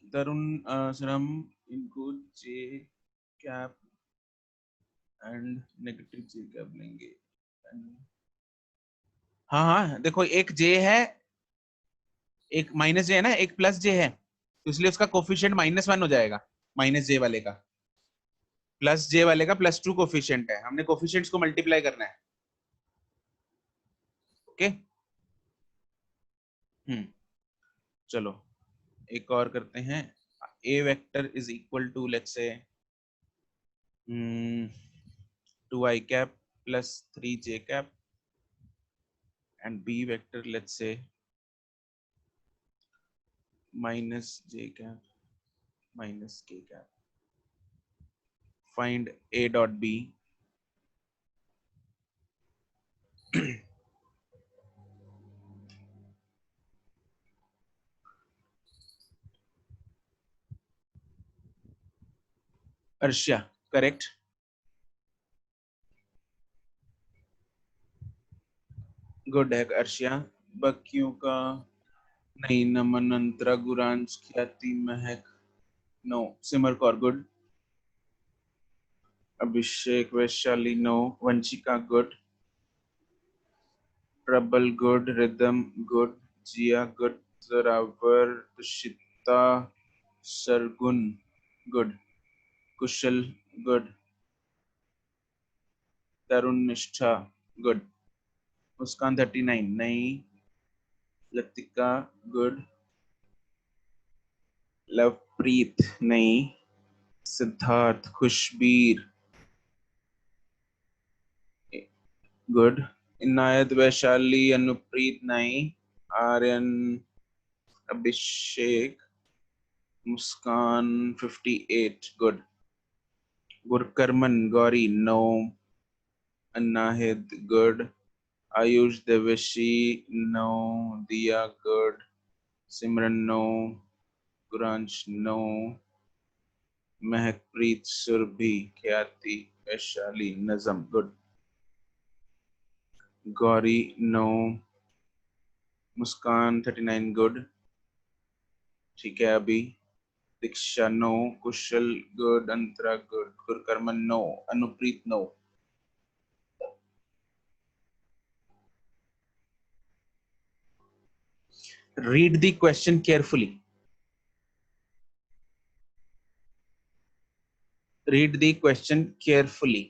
तरुण श्रम इनको J cap and negative J cap लेंगे, हाँ हाँ देखो एक जे है, एक माइनस जे है ना, एक प्लस जे है, तो इसलिए उसका कोफिशिएंट -1 हो जाएगा, माइनस जे वाले का, प्लस जे वाले का +2 कोफिशिएंट है, हमने कोफिशिएंट्स को मल्टीप्लाई करना है, ओके। चलो एक और करते हैं, A vector is equal to let's say 2i cap plus 3j cap and B vector let's say -j cap -k cap, find a dot b। Arshia correct. Good है अर्शिया। बाकियों का नहीं। नमन, अंतरा, Guransh, Khyati, Mahak, no. Simar Kaur good. Abhishek, Vaishali no. Vanshika good. Prabal good. Ridham good. Jiya good. Zorawar, Tushita, Sargun good. Kushal good. Tarun, Nishtha good. Muskan 39 नहीं। Latika good. Lovepreet नहीं। Siddharth, Khushbir good. Inayat, Vaishali, Anupreet नहीं। Aryan, Abhishek, Muskan 58 good. Gurkarman, Gauri no. Anahid good. Ayush, Devshi no. Diya good. Simran no. Guransh no. Mahakpreet, Surbhi, Khyati, Vaishali, Najam good. Gauri no. मुस्कान 39 good. ठीक है अभी। Diksha no. Kushal good. Antara good. Gurkarman no. Anupreet no. Read the question carefully. Read the question carefully.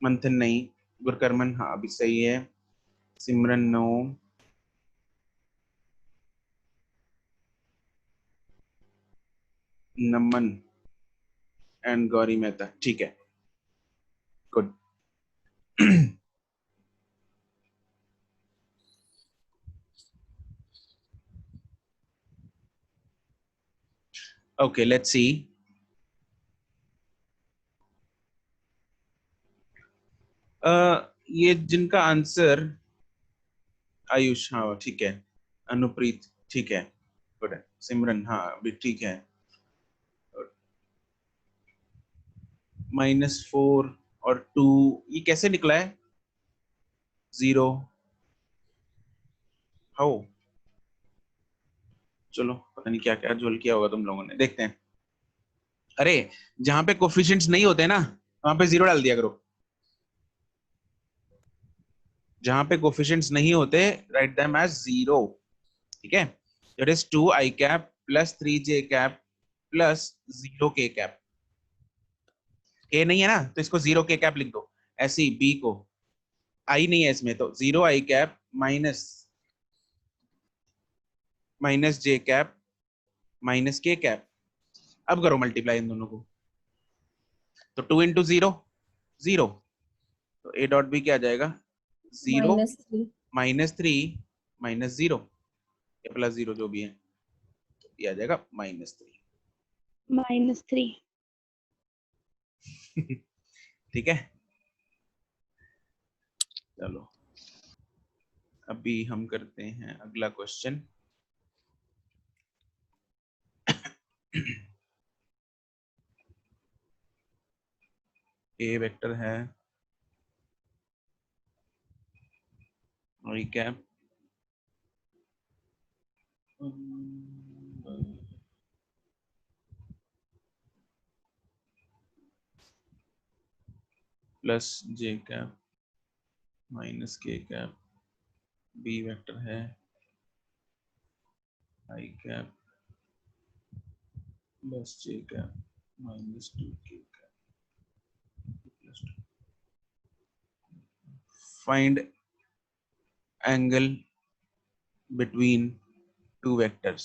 मंथन नहीं। गुरकर्मन हाँ अभी सही है। सिमरन नो। नमन एंड गौरी मेहता ठीक है। गुड। Okay, let's see. ये जिनका आंसर आयुष हाँ ठीक है। अनुप्रीत ठीक है। गुड है। सिमरन हाँ भी ठीक है। -4 और 2 ये कैसे निकला है? 0 हाउ? चलो पता नहीं क्या क्या झोल किया होगा तुम लोगों ने, देखते हैं। अरे जहां पे कोफिशिएंट्स नहीं होते ना वहां पे 0 डाल दिया करो। जहां पे कोफिशिएंट्स नहीं होते राइट देम एज 0। ठीक है। That is 2 i cap plus 3 j cap plus 0 k cap. k नहीं है ना तो इसको 0 k कैप लिख दो। ऐसे ही b को i नहीं है इसमें तो 0 i cap minus j cap minus k cap. अब करो मल्टीप्लाई इन दोनों को तो 2 इंटू 0 0 तो a डॉट b क्या आ जाएगा? 0 -3 -3 -0 या +0 जो भी है ये आ जाएगा -3। -3 ठीक है। चलो अभी हम करते हैं अगला क्वेश्चन। ए वेक्टर है और cap plus J cap minus K cap. B vector है I cap plus J cap minus 2k cap plus 2। Find angle between two vectors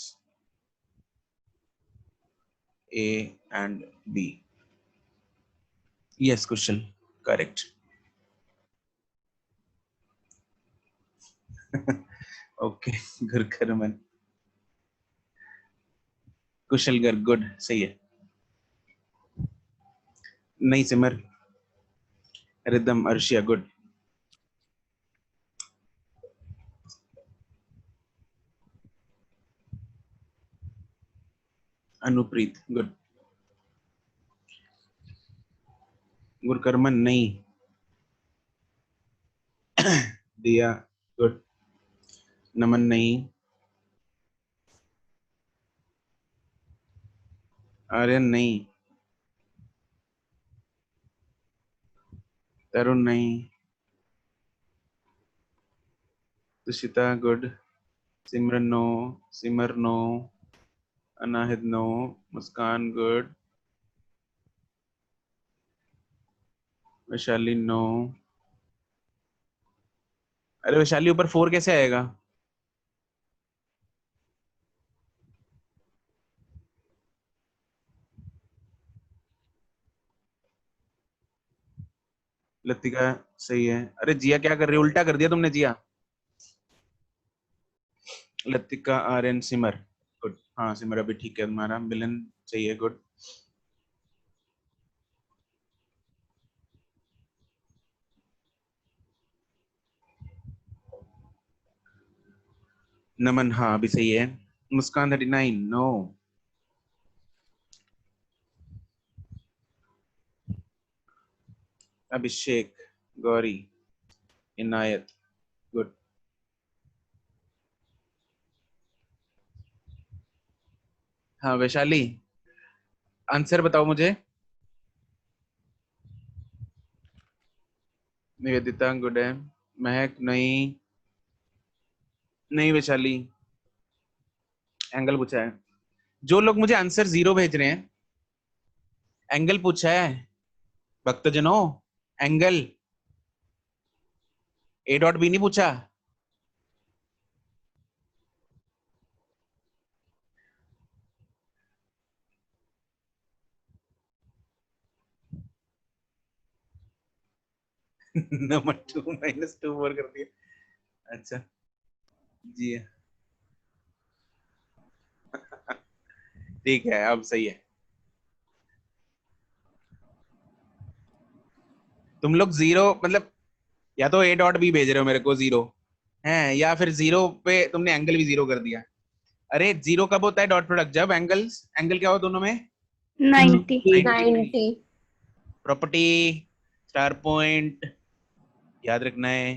A and B. Yes, Kushal, correct. Okay, Gurkarman. Kushal Garg good सही है। नहीं Simar Ridham Arshia good. Anupreet good. Gurkarman नहीं। Diya good. Naman नहीं। आर्यन नहीं। तरुण नहीं। Tushita good. Simran no. Simar no. Anahid no. Muskan good. Vaishali no. अरे वैशाली ऊपर 4 कैसे आएगा? लतिका सही है। अरे जिया क्या कर रही है? उल्टा कर दिया तुमने जिया। लतिका आर्यन सिमर गुड। हाँ सिमर अभी ठीक है तुम्हारा। मिलन सही है गुड। नमन हाँ अभी सही है। मुस्कान 39 नो। अभिषेक। गौरी। इनायत गुड। हाँ वैशाली आंसर बताओ मुझे। निवेदिता गुड है। महक नहीं। नहीं वैशाली। एंगल पूछा है। जो लोग मुझे आंसर 0 भेज रहे हैं, एंगल पूछा है भक्तजनों। एंगल A.B नहीं पूछा। नंबर 2 -2 4 कर दिया। अच्छा जी ठीक है अब सही है। तुम लोग 0 मतलब या तो A.B भेज रहे हो मेरे को 0 है, या फिर 0 पे तुमने एंगल भी 0 कर दिया। अरे 0 कब होता है डॉट प्रोडक्ट? जब एंगल क्या हो दोनों में? 90. 90 डिग्री। 90। प्रॉपर्टी स्टार पॉइंट याद रखना है।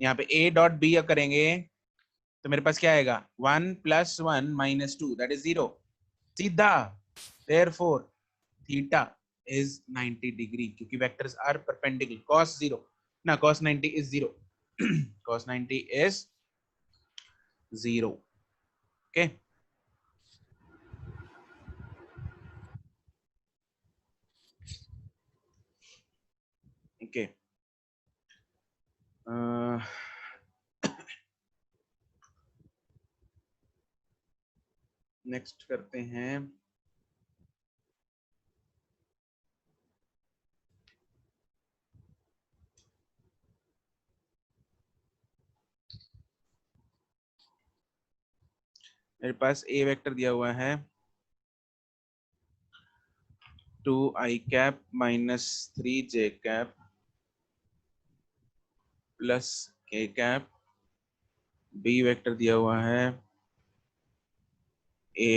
यहाँ पे A.B करेंगे तो मेरे पास क्या आएगा? 1 + 1 - 2 दैट इज 0 सीधा। therefore थीटा इज 90 डिग्री क्योंकि वेक्टर्स आर परपेंडिकुलर। cos 0 ना cos 90 is 0 cos 90 is 0 okay. Okay next करते हैं। मेरे पास ए वेक्टर दिया हुआ है 2i cap -3j cap plus k cap. B vector दिया हुआ है a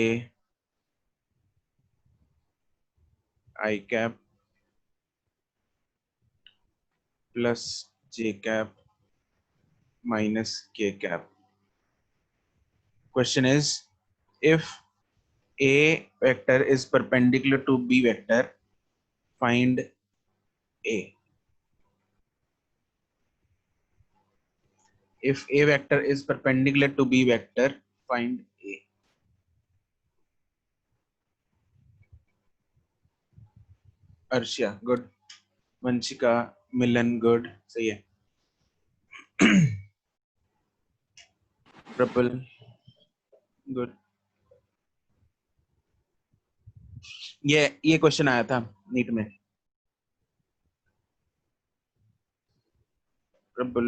i cap plus j cap -k cap. Question is, if a vector is perpendicular to b vector, find a. If a vector is perpendicular to b vector, find a. Arshiya good. Vanshika Milan good सही है। प्रबल good. ये question आया था NEET में। प्रबल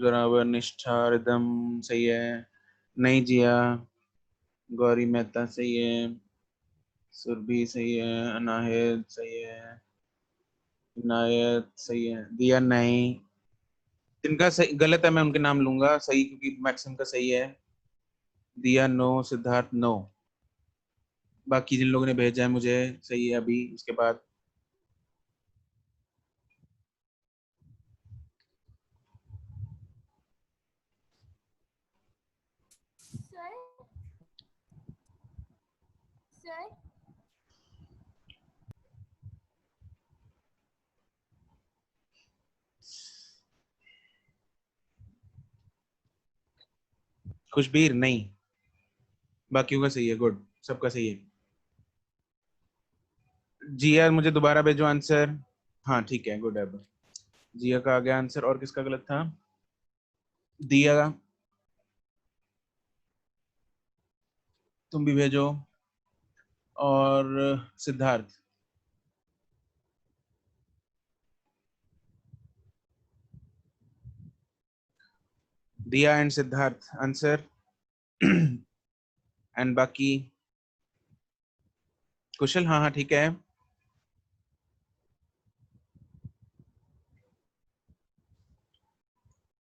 जोरावर निष्ठा rhythm सही है। नहीं जिया। गौरी मेहता सही है। सुरभि सही है। अनाहिद सही है। इनायत सही है, दिया नहीं, जिनका सही गलत है मैं उनके नाम लूंगा, सही क्योंकि मैक्सिमम का सही है। दिया नो, सिद्धार्थ नो, बाकी जिन लोगों ने भेजा है मुझे सही है अभी। उसके बाद खुशबीर नहीं, बाकियों का सही है, गुड, सबका सही है। जिया मुझे दोबारा भेजो आंसर। हाँ ठीक है, गुड है। जिया का आ गया आंसर, और किसका गलत था? दिया, तुम भी भेजो, और सिद्धार्थ। दिया एंड सिद्धार्थ आंसर। एंड बाकी कुशल, हाँ हाँ ठीक है।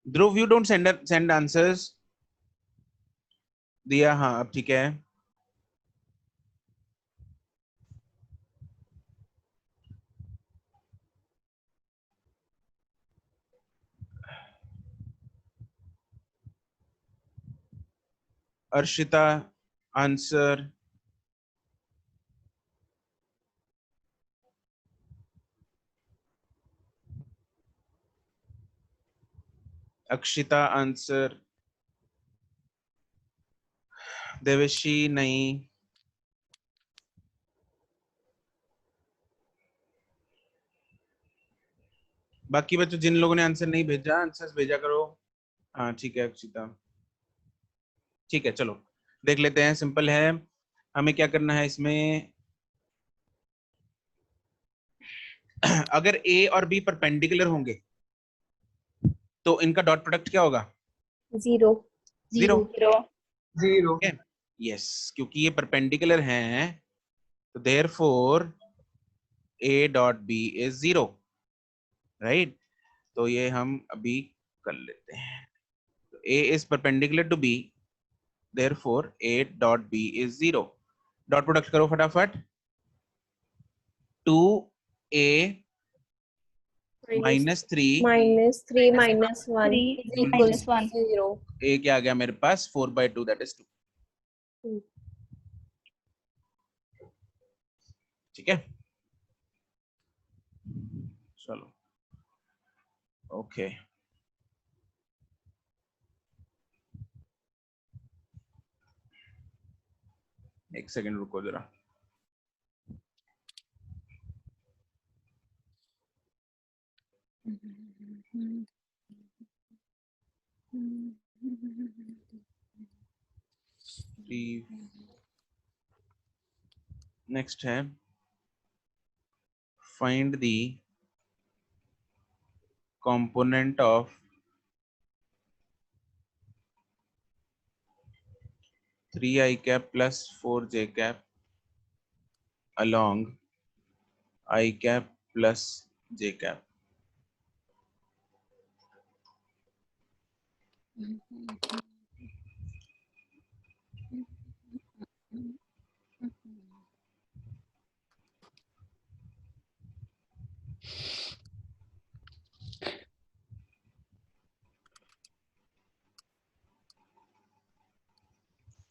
ध्रुव यू डोंट सेंड आंसर्स। दिया हाँ अब ठीक है। अर्शिता आंसर। अक्षिता आंसर। देवेशी नहीं। बाकी बच्चों जिन लोगों ने आंसर नहीं भेजा, आंसर्स भेजा करो। हाँ ठीक है अक्षिता, ठीक है चलो देख लेते हैं, सिंपल है। हमें क्या करना है इसमें, अगर ए और बी परपेंडिकुलर होंगे तो इनका डॉट प्रोडक्ट क्या होगा? जीरो। जीरो। जीरो। यस, क्योंकि ये परपेंडिकुलर हैं तो therefore A dot B is zero, right. तो ये हम अभी कर लेते हैं। तो A is perpendicular to B, therefore A dot B is zero. Dot product करो फटाफट। 2a -3 -3 -1 3 equals minus 1. 0। a क्या आ गया मेरे पास 4/2, दैट इज 2। ठीक है चलो ओके। एक सेकंड रुको जरा। नेक्स्ट है find the component of 3i cap plus 4j cap along I cap plus j cap।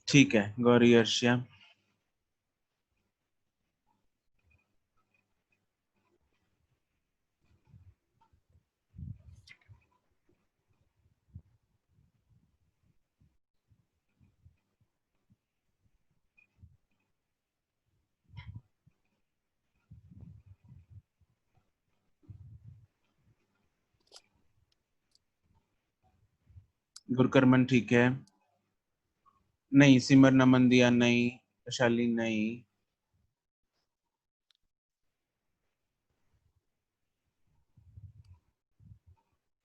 ठीक है गौरी अर्शिया। गुरकरमन ठीक है, नहीं सिमर नमन दिया नहीं, वैशाली नहीं,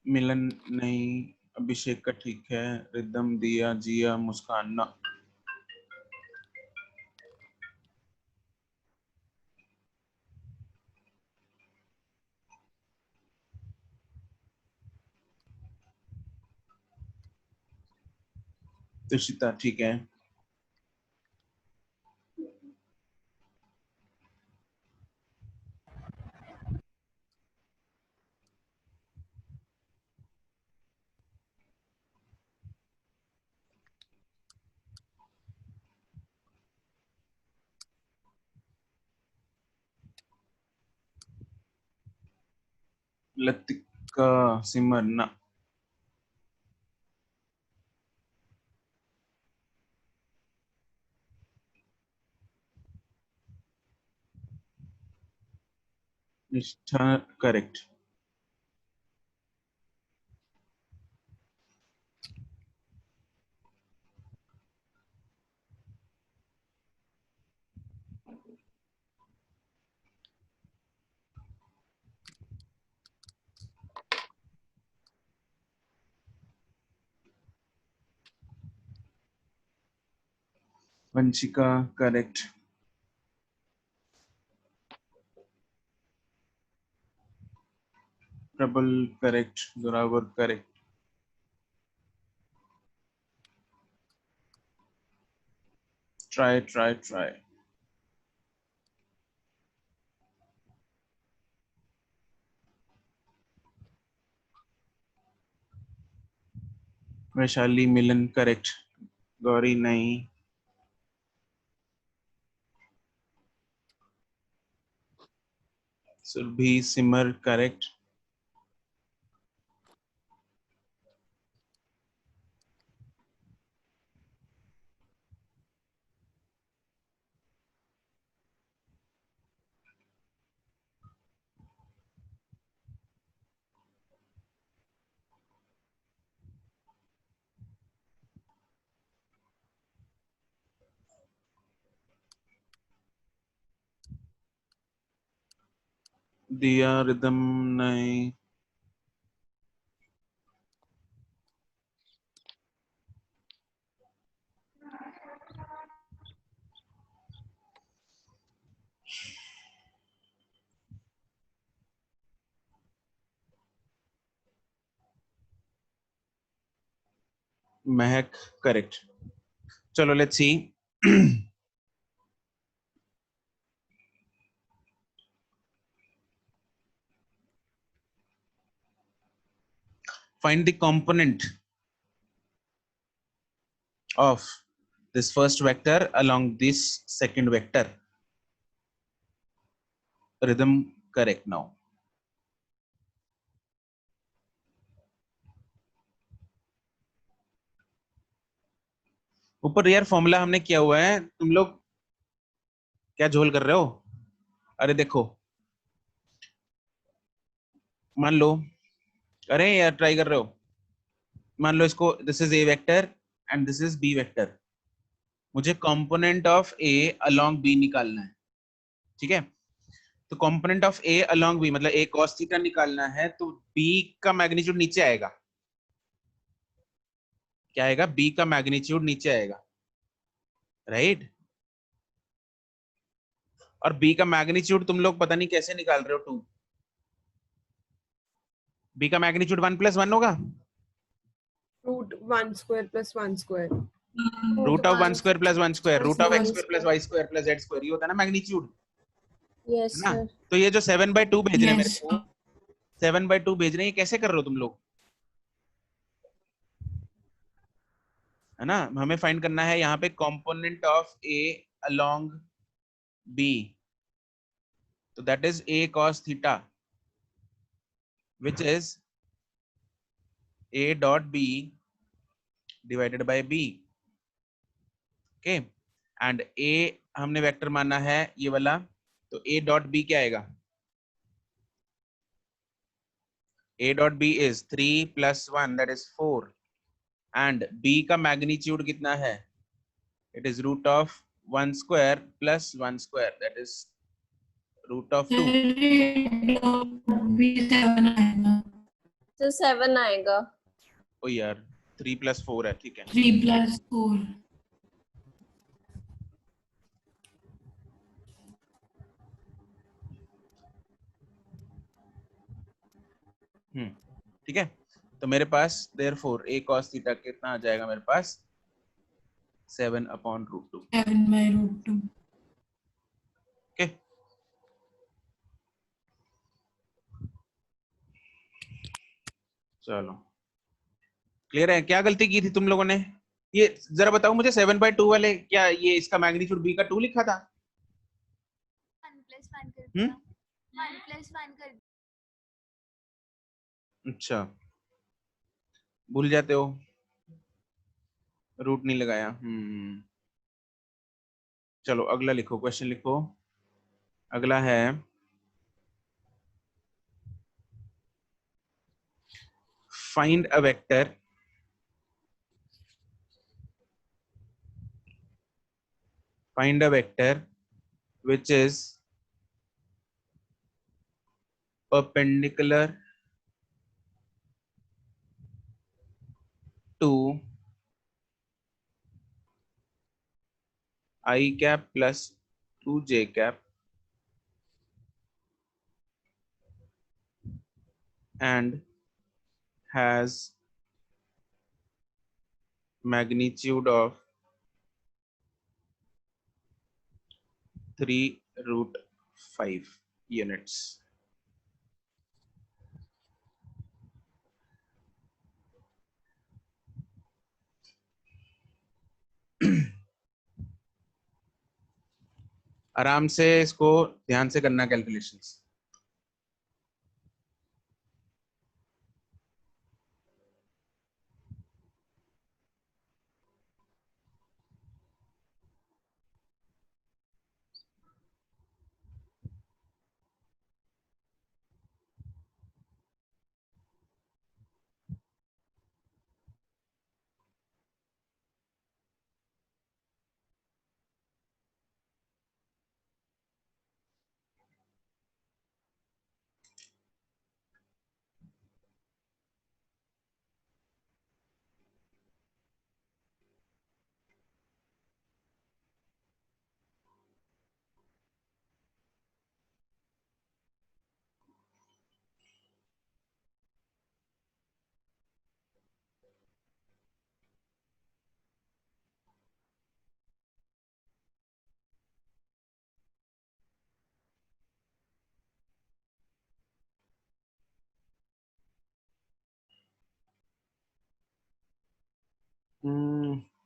मिलन नहीं, अभिषेक का ठीक है, रिदम दिया, जिया, मुस्कान ना। तुषिता ठीक है। लतिका सिमर ना। Nishtha correct. Vanshika correct. Prabal correct. Zorawar correct. Try. Vaishali Milan correct. Gauri नहीं। सुरभि सिमर करेक्ट। दिया रिदम नहीं। महक करेक्ट। चलो let's see. find the component of this first vector along this second vector. Rhythm correct now. ऊपर यार फॉर्मूला हमने किया हुआ है, तुम लोग क्या झोल कर रहे हो? अरे देखो, मान लो, अरे यार ट्राई कर रहे हो, मान लो इसको this is A vector and this is B vector, मुझे component of A along B निकालना है, ठीक है? तो component of A along B मतलब ए cos थीटा निकालना है, तो बी का मैग्नीट्यूड नीचे आएगा। क्या आएगा? बी का मैग्नीट्यूड नीचे आएगा, राइट? और बी का मैग्नीट्यूड तुम लोग पता नहीं कैसे निकाल रहे हो, 2। बी का मैग्नीट्यूड 1 + 1 होगा, root 1 square plus 1 square. Root of 1 square plus 1 square, root of x One square plus y square plus z square, ये होता है ना मैग्नीट्यूड, यस है ना? सर। तो ये जो 7/2 भेज रहे हैं मेरे Yes. को, 7/2 भेज रहे हैं, ये कैसे कर रहे हो तुम लोग? है ना? हमें फाइंड करना है यहाँ पे component of A along B, तो that is a cos theta which is a dot b divided by b, okay? And a हमने वेक्टर माना है ये वाला, तो a dot b क्या आएगा? a dot b is 3 + 1 that is 4, and b का मैग्नीट्यूड कितना है? It is root of 1 square plus 1 square, that is root of 2. B7 आएगा। तो 7 आएगा। ओ यार 3 + 4 है, ठीक है? 3 + 4। ठीक है। तो मेरे पास therefore a cos थीटा कितना आ जाएगा मेरे पास? 7/√2. 7/√2. ओके, चलो क्लियर है? क्या गलती की थी तुम लोगों ने? ये जरा बताओ मुझे, 7/2 वाले, क्या ये इसका मैग्नीट्यूड b का 2 लिखा था? 1+1 कर दिया, 1+1 कर दिया। अच्छा, भूल जाते हो, रूट नहीं लगाया। चलो अगला लिखो, क्वेश्चन लिखो। अगला है find a vector which is perpendicular to I cap plus 2j cap and has magnitude of 3√5 units. आराम से इसको ध्यान से करना कैलकुलेशंस।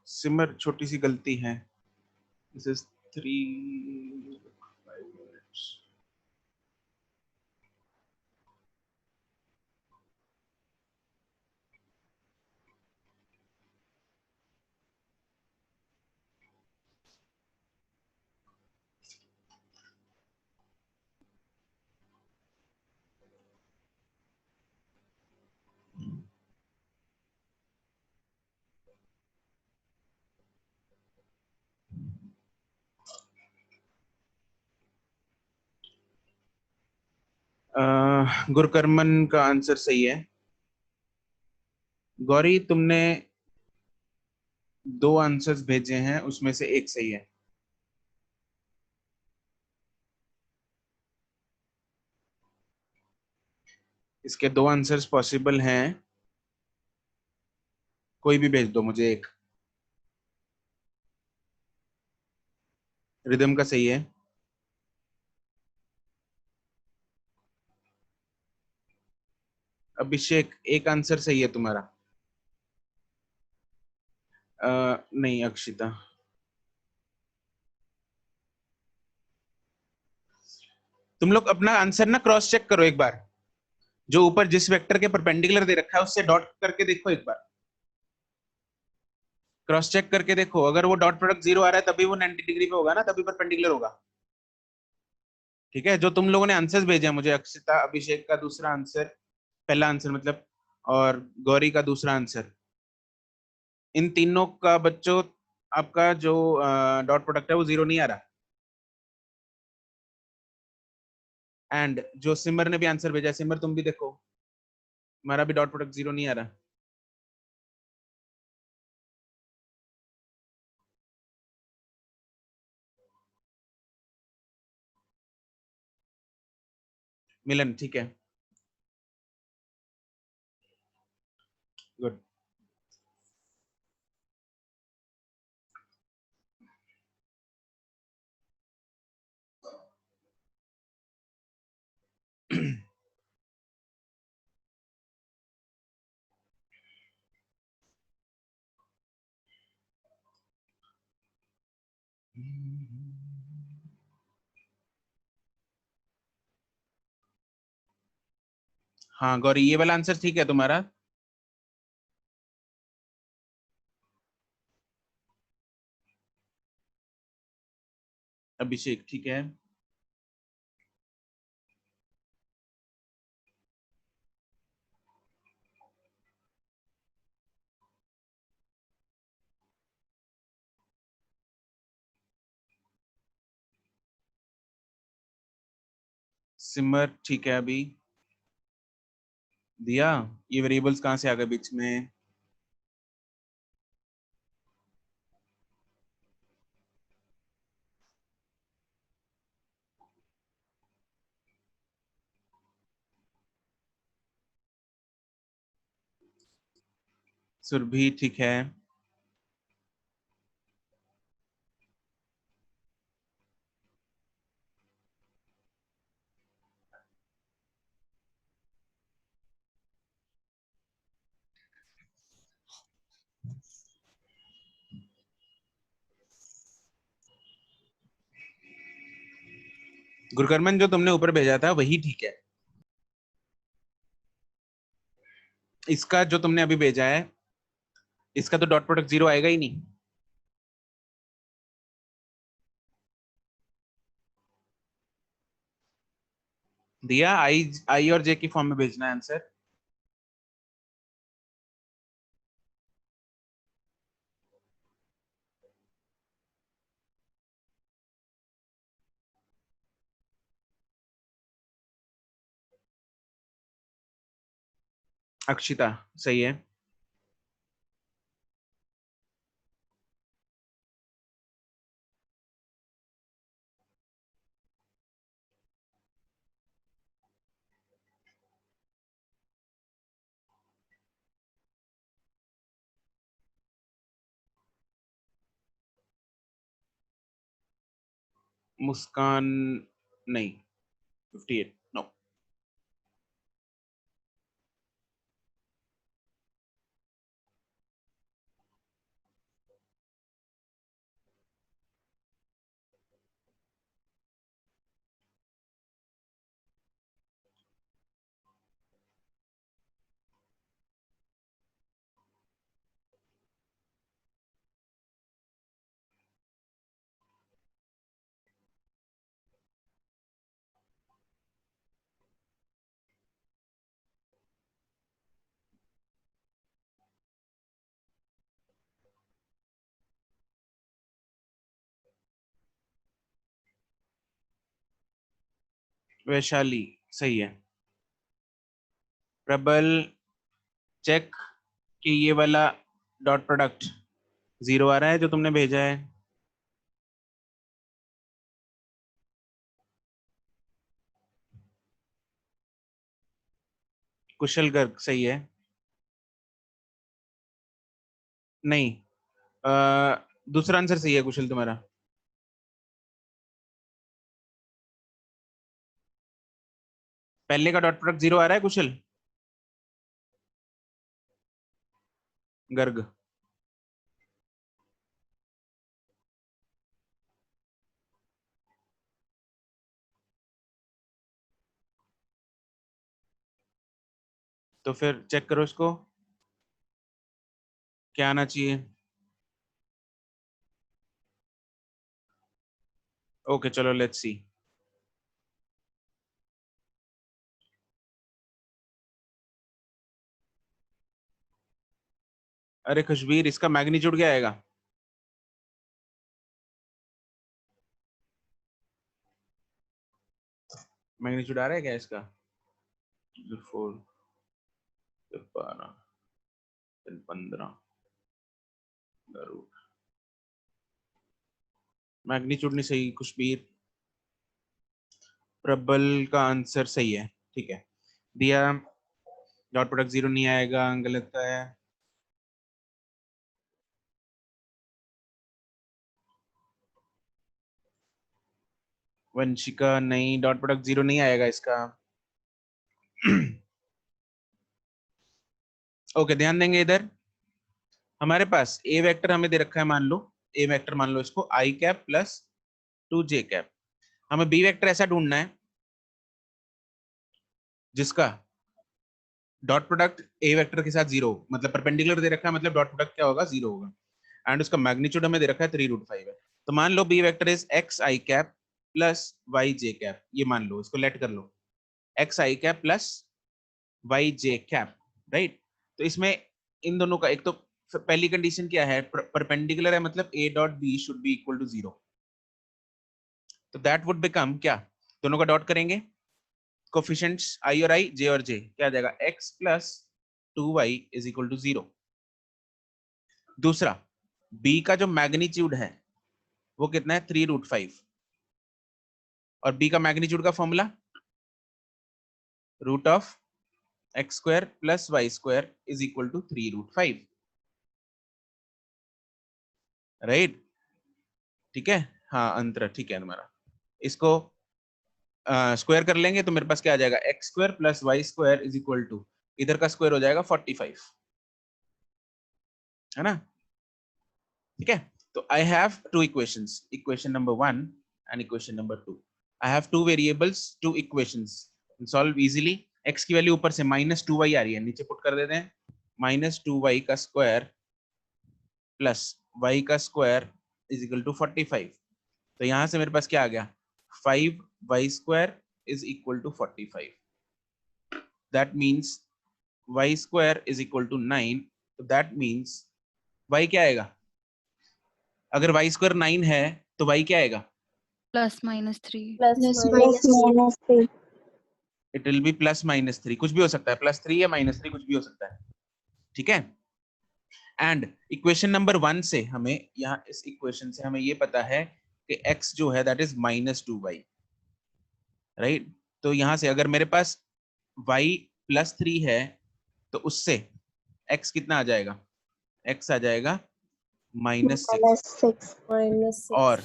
सिमर छोटी सी गलती है, दिस इज 3 minutes. गुरकर्मन का आंसर सही है। गौरी तुमने 2 आंसर्स भेजे हैं, उसमें से एक सही है। इसके 2 आंसर्स पॉसिबल हैं, कोई भी भेज दो मुझे एक। रिदम का सही है। अभिषेक एक आंसर सही है तुम्हारा। नहीं अक्षिता। तुम लोग अपना आंसर ना क्रॉस चेक करो एक बार, जो ऊपर जिस वेक्टर के परपेंडिकुलर दे रखा है उससे डॉट करके देखो एक बार, क्रॉस चेक करके देखो। अगर वो डॉट प्रोडक्ट 0 आ रहा है तभी वो 90 डिग्री पे होगा ना, तभी परपेंडिकुलर होगा। ठीक है, जो तुम लोगों ने आंसर्स भेजे हैं मुझे, अक्षिता अभिषेक का दूसरा आंसर, पहला आंसर मतलब, और गौरी का दूसरा आंसर, इन तीनों का बच्चों आपका जो डॉट प्रोडक्ट है वो 0 नहीं आ रहा। एंड जो सिमर ने भी आंसर भेजा, सिमर तुम भी देखो, हमारा भी डॉट प्रोडक्ट 0 नहीं आ रहा। मिलन ठीक है, गुड। हाँ गौरी, ये वाला आंसर ठीक है तुम्हारा। अभिषेक ठीक है। सिमर ठीक है। अभी दिया, ये वेरिएबल्स कहाँ से आ गए बीच में? सुरभि ठीक है। गुरकर्मन, जो तुमने ऊपर भेजा था वही ठीक है। इसका जो तुमने अभी भेजा है, इसका तो डॉट प्रोडक्ट 0 आएगा ही नहीं। दिया, आई आई और जे की फॉर्म में भेजना है आंसर। अक्षिता सही है। मुस्कान नहीं, 58 नो। वैशाली सही है। प्रबल, चेक कि ये वाला डॉट प्रोडक्ट 0 आ रहा है जो तुमने भेजा है। कुशल गर्ग सही है। नहीं, दूसरा आंसर सही है कुशल तुम्हारा। पहले का डॉट प्रोडक्ट 0 आ रहा है कुशल। गर्ग तो फिर चेक करो इसको, क्या आना चाहिए। ओके चलो लेट्स सी। अरे खुशबीर, इसका मैग्नीट्यूड क्या आएगा? मैग्नीट्यूड आ रहा है क्या इसका? 4, 12, 15। जरूर मैग्नीट्यूड नहीं सही खुशबीर। प्रबल का आंसर सही है, ठीक है। दिया, डॉट प्रोडक्ट 0 नहीं आएगा, गलत है। वंशिका नहीं, डॉट प्रोडक्ट 0 नहीं आएगा इसका। ओके ध्यान देंगे इधर। हमारे पास ए वेक्टर हमें दे रखा है, मान लो ए वेक्टर मान लो इसको आई कैप प्लस 2j कैप। हमें बी वेक्टर ऐसा ढूंढना है जिसका डॉट प्रोडक्ट ए वेक्टर के साथ 0, मतलब परपेंडिकुलर दे रखा है, मतलब डॉट प्रोडक्ट क्या होगा 0 होगा, एंड उसका मैग्नीट्यूड हमें दे रखा है 3√5 है। तो मान लो b vector is x i cap plus y j cap, ये मान लो, इसको लेट कर लो, x i cap plus y j cap, right. तो इसमें इन दोनों का एक तो पहली कंडीशन क्या है, परपेंडिकुलर है, मतलब a dot B should be equal to 0। तो दैट वुड बिकम क्या, दोनों का डॉट करेंगे, कोफिशिएंट्स i और i, j और j, क्या आ जाएगा x plus 2y is equal to 0। दूसरा b का जो मैग्नीट्यूड है वो कितना है 3√5, और b का मैग्नीट्यूड का formula root of X square plus Y square is equal to 3√5, right. ठीक है, हाँ अंतर ठीक है हमारा, इसको स्क्वायर कर लेंगे तो मेरे पास क्या आ जाएगा, X square plus Y square is equal to, इधर का स्क्वायर हो जाएगा 45, है ना। ठीक है, तो आई have two equations, equation number 1 and equation number 2। I have two variables, two equations, solve easily. x की वैल्यू ऊपर से -2y आ रही है, नीचे पुट कर देते हैं, -2y का स्क्वायर प्लस y का स्क्वायर इज इक्वल टू 45। तो यहां से मेरे पास क्या आ गया, 5y square is equal to 45, that means y square is equal to 9। तो दैट मीन्स y क्या आएगा, अगर y स्क्वायर 9 है तो y क्या आएगा, +-3 +-3 इट विल बी +-3, कुछ भी हो सकता है, +3 या -3 कुछ भी हो सकता है। ठीक है, एंड इक्वेशन नंबर 1 से हमें, यहाँ इस इक्वेशन से हमें ये पता है कि x जो है दैट इज -2y, राइट। तो यहाँ से अगर मेरे पास y +3 है तो उससे x कितना आ जाएगा, x आ जाएगा -6, और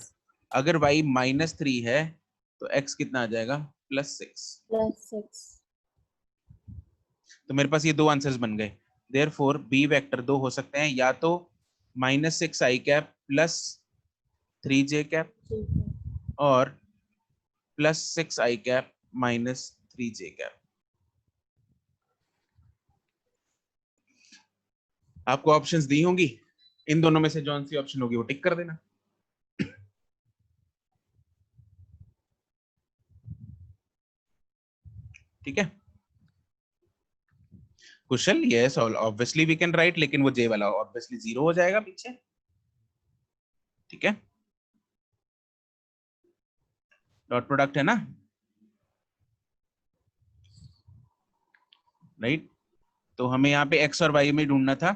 अगर y -3 है तो x कितना आ जाएगा, +6। तो मेरे पास ये दो आंसर्स बन गए। देयरफॉर बी वेक्टर दो हो सकते हैं, या तो -6i cap plus 3j cap, और +6i कैप -3j कैप। आपको ऑप्शंस दी होंगी, इन दोनों में से जौन सी ऑप्शन होगी वो टिक कर देना। ठीक है, Kushal, yes obviously we can write, लेकिन वो जे वाला ऑब्वियसली 0 हो जाएगा पीछे। ठीक है, डॉट प्रोडक्ट है ना, राइट। तो हमें यहाँ पे x और y में ढूंढना था।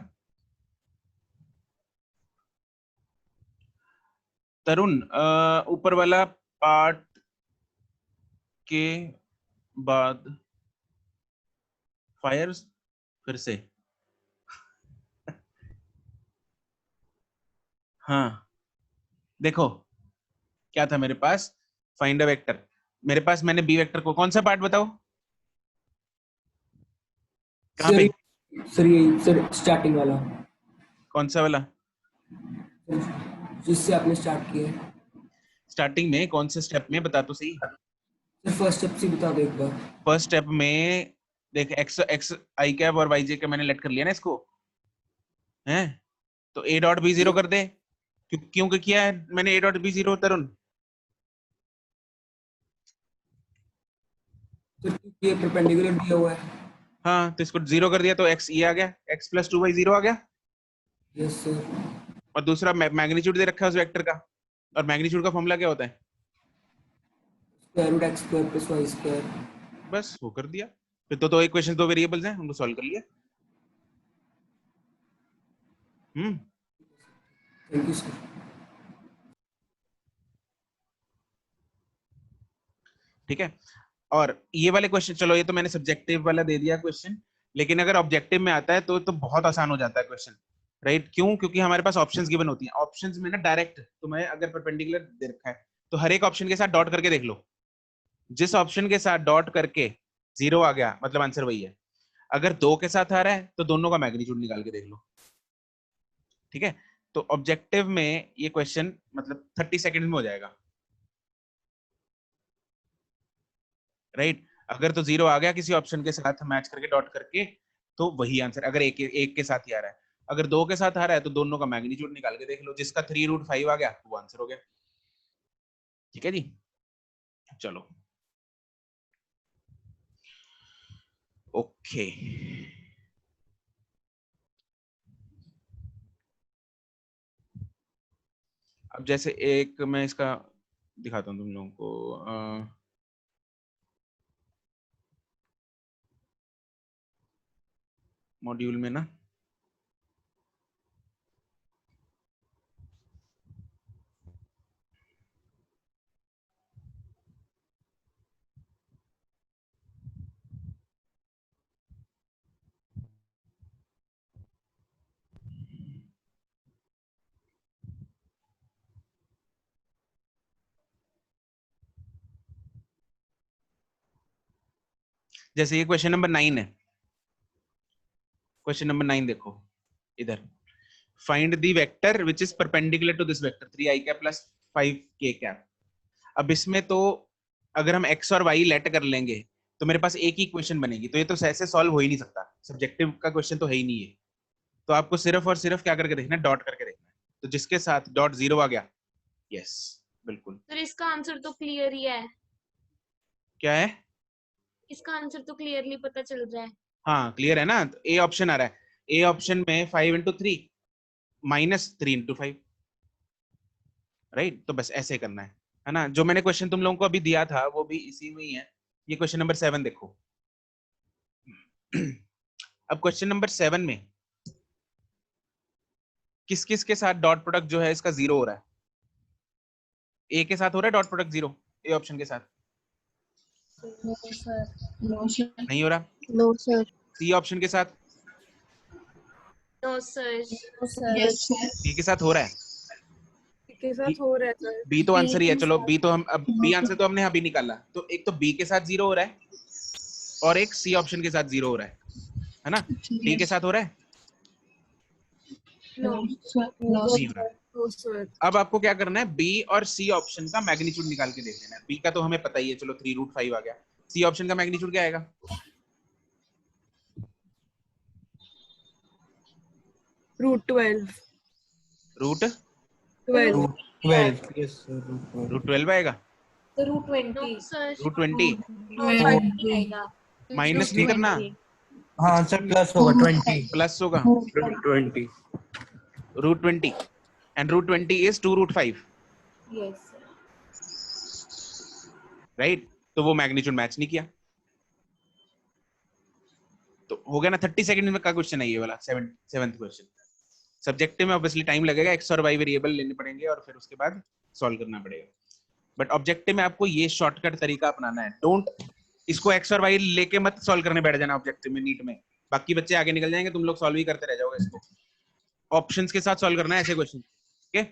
तरुण, ऊपर वाला पार्ट के बाद फायर्स फिर से हाँ देखो क्या था मेरे पास, फाइंड अ वेक्टर, मेरे पास मैंने बी वेक्टर को, कौन सा पार्ट बताओ, कहाँ पे, सर स्टार्टिंग वाला, कौन सा वाला, जिससे आपने स्टार्ट किया है स्टार्टिंग में कौन से स्टेप में बता तो सही। सर, फर्स्ट स्टेप से बता दो एक बार। फर्स्ट स्टेप में देख, एक्स आई कैप और वाई जे का मैंने लेट कर लिया ना इसको, हैं, तो ए डॉट बी 0 कर दे, क्योंकि किया है मैंने A dot B 0, Tarun, sir क्योंकि ये परपेंडिकुलर दिया हुआ है। हाँ तो इसको 0 कर दिया तो एक्स ये आ गया, एक्स प्लस 2y 0 आ गया, यस सर। और दूसरा मैग्नीट्यूड दे रखा है उस वेक्टर का, और मैग्नीट्यूड का फॉर्मूला क्या होता है, √x square plus y square. बस वो कर दिया। फिर तो इक्वेशन, दो वेरिएबल्स हैं, उनको सॉल्व कर लिया। Thank you sir. ठीक है, और ये वाले क्वेश्चन, चलो ये तो मैंने सब्जेक्टिव वाला दे दिया क्वेश्चन, लेकिन अगर ऑब्जेक्टिव में आता है तो बहुत आसान हो जाता है क्वेश्चन, राइट। क्यों, क्योंकि हमारे पास ऑप्शंस गिवन होती हैं, ऑप्शंस में ना डायरेक्ट तुम्हें अगर परपेंडिकुलर दे रखा है तो हर एक ऑप्शन के साथ डॉट करके देख लो, जिस ऑप्शन के साथ डॉट करके 0 आ गया मतलब आंसर वही है, अगर 2 के साथ आ रहा है तो दोनों का मैग्नीट्यूड निकाल के देख लो। ठीक है, तो ऑब्जेक्टिव में ये क्वेश्चन मतलब 30 सेकंड में हो जाएगा, राइट? अगर तो 0 आ गया किसी ऑप्शन के साथ मैच करके डॉट करके तो वही आंसर, अगर एक के साथ ही आ रहा है, अगर 2 के साथ आ रहा है तो दोनों का मैग्नीट्यूड निकाल के देख लो, जिसका 3√5 आ गया वो आंसर हो गया। ठीक है जी, चलो ओके। अब जैसे एक मैं इसका दिखाता हूँ तुम लोगों को, मॉड्यूल में ना जैसे ये क्वेश्चन नंबर 9 है, क्वेश्चन नंबर 9 देखो इधर, find the vector which is perpendicular to this vector 3i cap plus 5k cap. अब इसमें तो अगर हम x और y लेट कर लेंगे तो मेरे पास एक ही इक्वेशन बनेगी, तो ये तो ऐसे सॉल्व हो ही नहीं सकता, सब्जेक्टिव का क्वेश्चन तो है ही नहीं है। तो आपको सिर्फ और सिर्फ क्या करके देखना है, डॉट करके देखना है। तो जिसके साथ डॉट 0 आ गया, यस बिल्कुल। सर इसका आंसर तो क्लियर ही है, क्या है? इसका आंसर तो क्लियरली पता चल रहा है। हाँ क्लियर है ना, तो ए ऑप्शन आ रहा है, ए ऑप्शन में 5 इंटू 3 माइनस 3 इंटू 5, राइट? तो बस ऐसे करना है ना। जो मैंने क्वेश्चन तुम लोगों को अभी दिया था वो भी इसी में ही है। ये क्वेश्चन नंबर 7 देखो। अब क्वेश्चन नंबर 7 में किस किस के साथ डॉट प्रोडक्ट जो है इसका 0 हो रहा है? ए के साथ हो रहा है डॉट प्रोडक्ट 0, ए ऑप्शन के साथ नो सर। नहीं हो रहा। No sir. सी ऑप्शन के साथ, no sir. No sir. Yes sir. B के साथ हो रहा है, के साथ हो रहा है सर। बी तो आंसर ही है। चलो बी तो हम अब बी आंसर तो हमने अभी निकाला, तो एक तो बी के साथ 0 हो रहा है और एक सी ऑप्शन के साथ 0 हो रहा है ना? डी के साथ हो रहा है? नो नहीं हो रहा। No sir. अब आपको क्या करना है, बी और सी ऑप्शन का मैग्नीट्यूड निकाल के देख लेना है। बी का तो हमें पता ही है, चलो 3√5 आ गया। सी ऑप्शन का मैग्नीट्यूड क्या आएगा? √12 रूट 12 Yes, sir. रूट 12 आएगा, √20 सर। रूट 20 आएगा माइनस नहीं करना, हाँ सर, प्लस होगा 20. प्लस होगा। 20. Root 20 and root 20 is 2√5, yes sir. Right? तो वो मैग्नीट्यूड मैच नहीं किया, तो हो गया ना। 30 सेकंड का क्वेश्चन है ये वाला, सेवेंथ क्वेश्चन। सब्जेक्टिव में ऑब्वियसली टाइम लगेगा, एक्स और वाई वेरिएबल लेने पड़ेंगे और फिर उसके बाद सॉल्व करना पड़ेगा। बट ऑब्जेक्टिव में आपको ये शॉर्टकट तरीका अपनाना है। डोंट इसको एक्स और वाई लेके मत सॉल्व करने बैठ जाना ऑब्जेक्टिव में, नीट में। बाकी बच्चे आगे निकल जाएंगे, तुम लोग सॉल्व ही करते रह जाओगे। इसको ऑप्शंस के साथ सॉल्व करना है ऐसे क्वेश्चन। ओके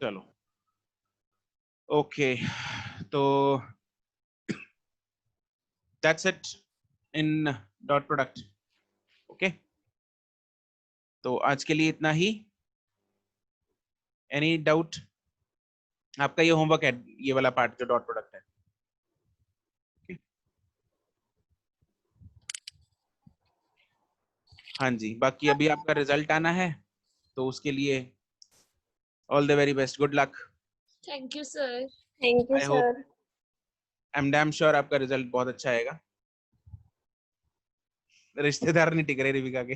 चलो ओके, तो that's it in dot product. Okay, तो आज के लिए इतना ही। Any doubt? आपका ये होमवर्क है, ये वाला पार्ट जो डॉट प्रोडक्ट है। हाँ जी, बाकी अभी आपका रिजल्ट आना है, तो उसके लिए all the very best, good luck. Thank you sir. Thank you I hope, I am damn sure आपका रिजल्ट बहुत अच्छा आएगा। रिश्तेदार नहीं टिक रहे रिविका के।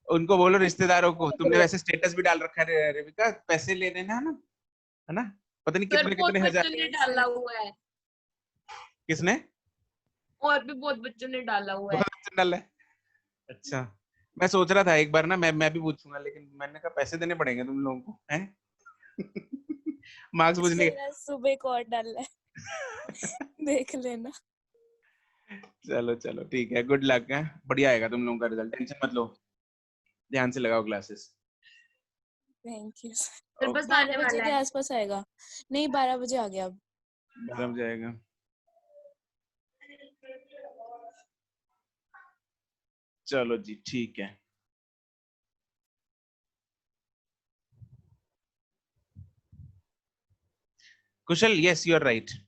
उनको बोलो रिश्तेदारों को, तुमने वैसे स्टेटस भी डाल रखा है रिविका, पैसे ले लेना है ना? पता नहीं कितने कितने हजार। ने डाला हुआ है, किसने? और भी बहुत बच्चों ने डाला हुआ है। बहुत अच्छा डाला है। अच्छा, मैं सोच रहा था एक बार ना मैं भी पूछूंगा, लेकिन मैंने कहा पैसे देने पड़ेंगे तुम लोगों को, हैं? मार्क्स पूछने के। सुबह को और डालना है। देख लेना। चलो चलो ठीक है, गुड लक है, बढ़िया आएगा तुम लोगों का रिजल्ट, टेंशन मत लो, ध्यान से लगाओ क्लासेस। Thank you. फिर बस आने 12 बजे वाला के है। आसपास आएगा। नहीं 12 बजे आ गया अब। 12 बजे आएगा। चलो जी ठीक है। कुशल, yes, you are right.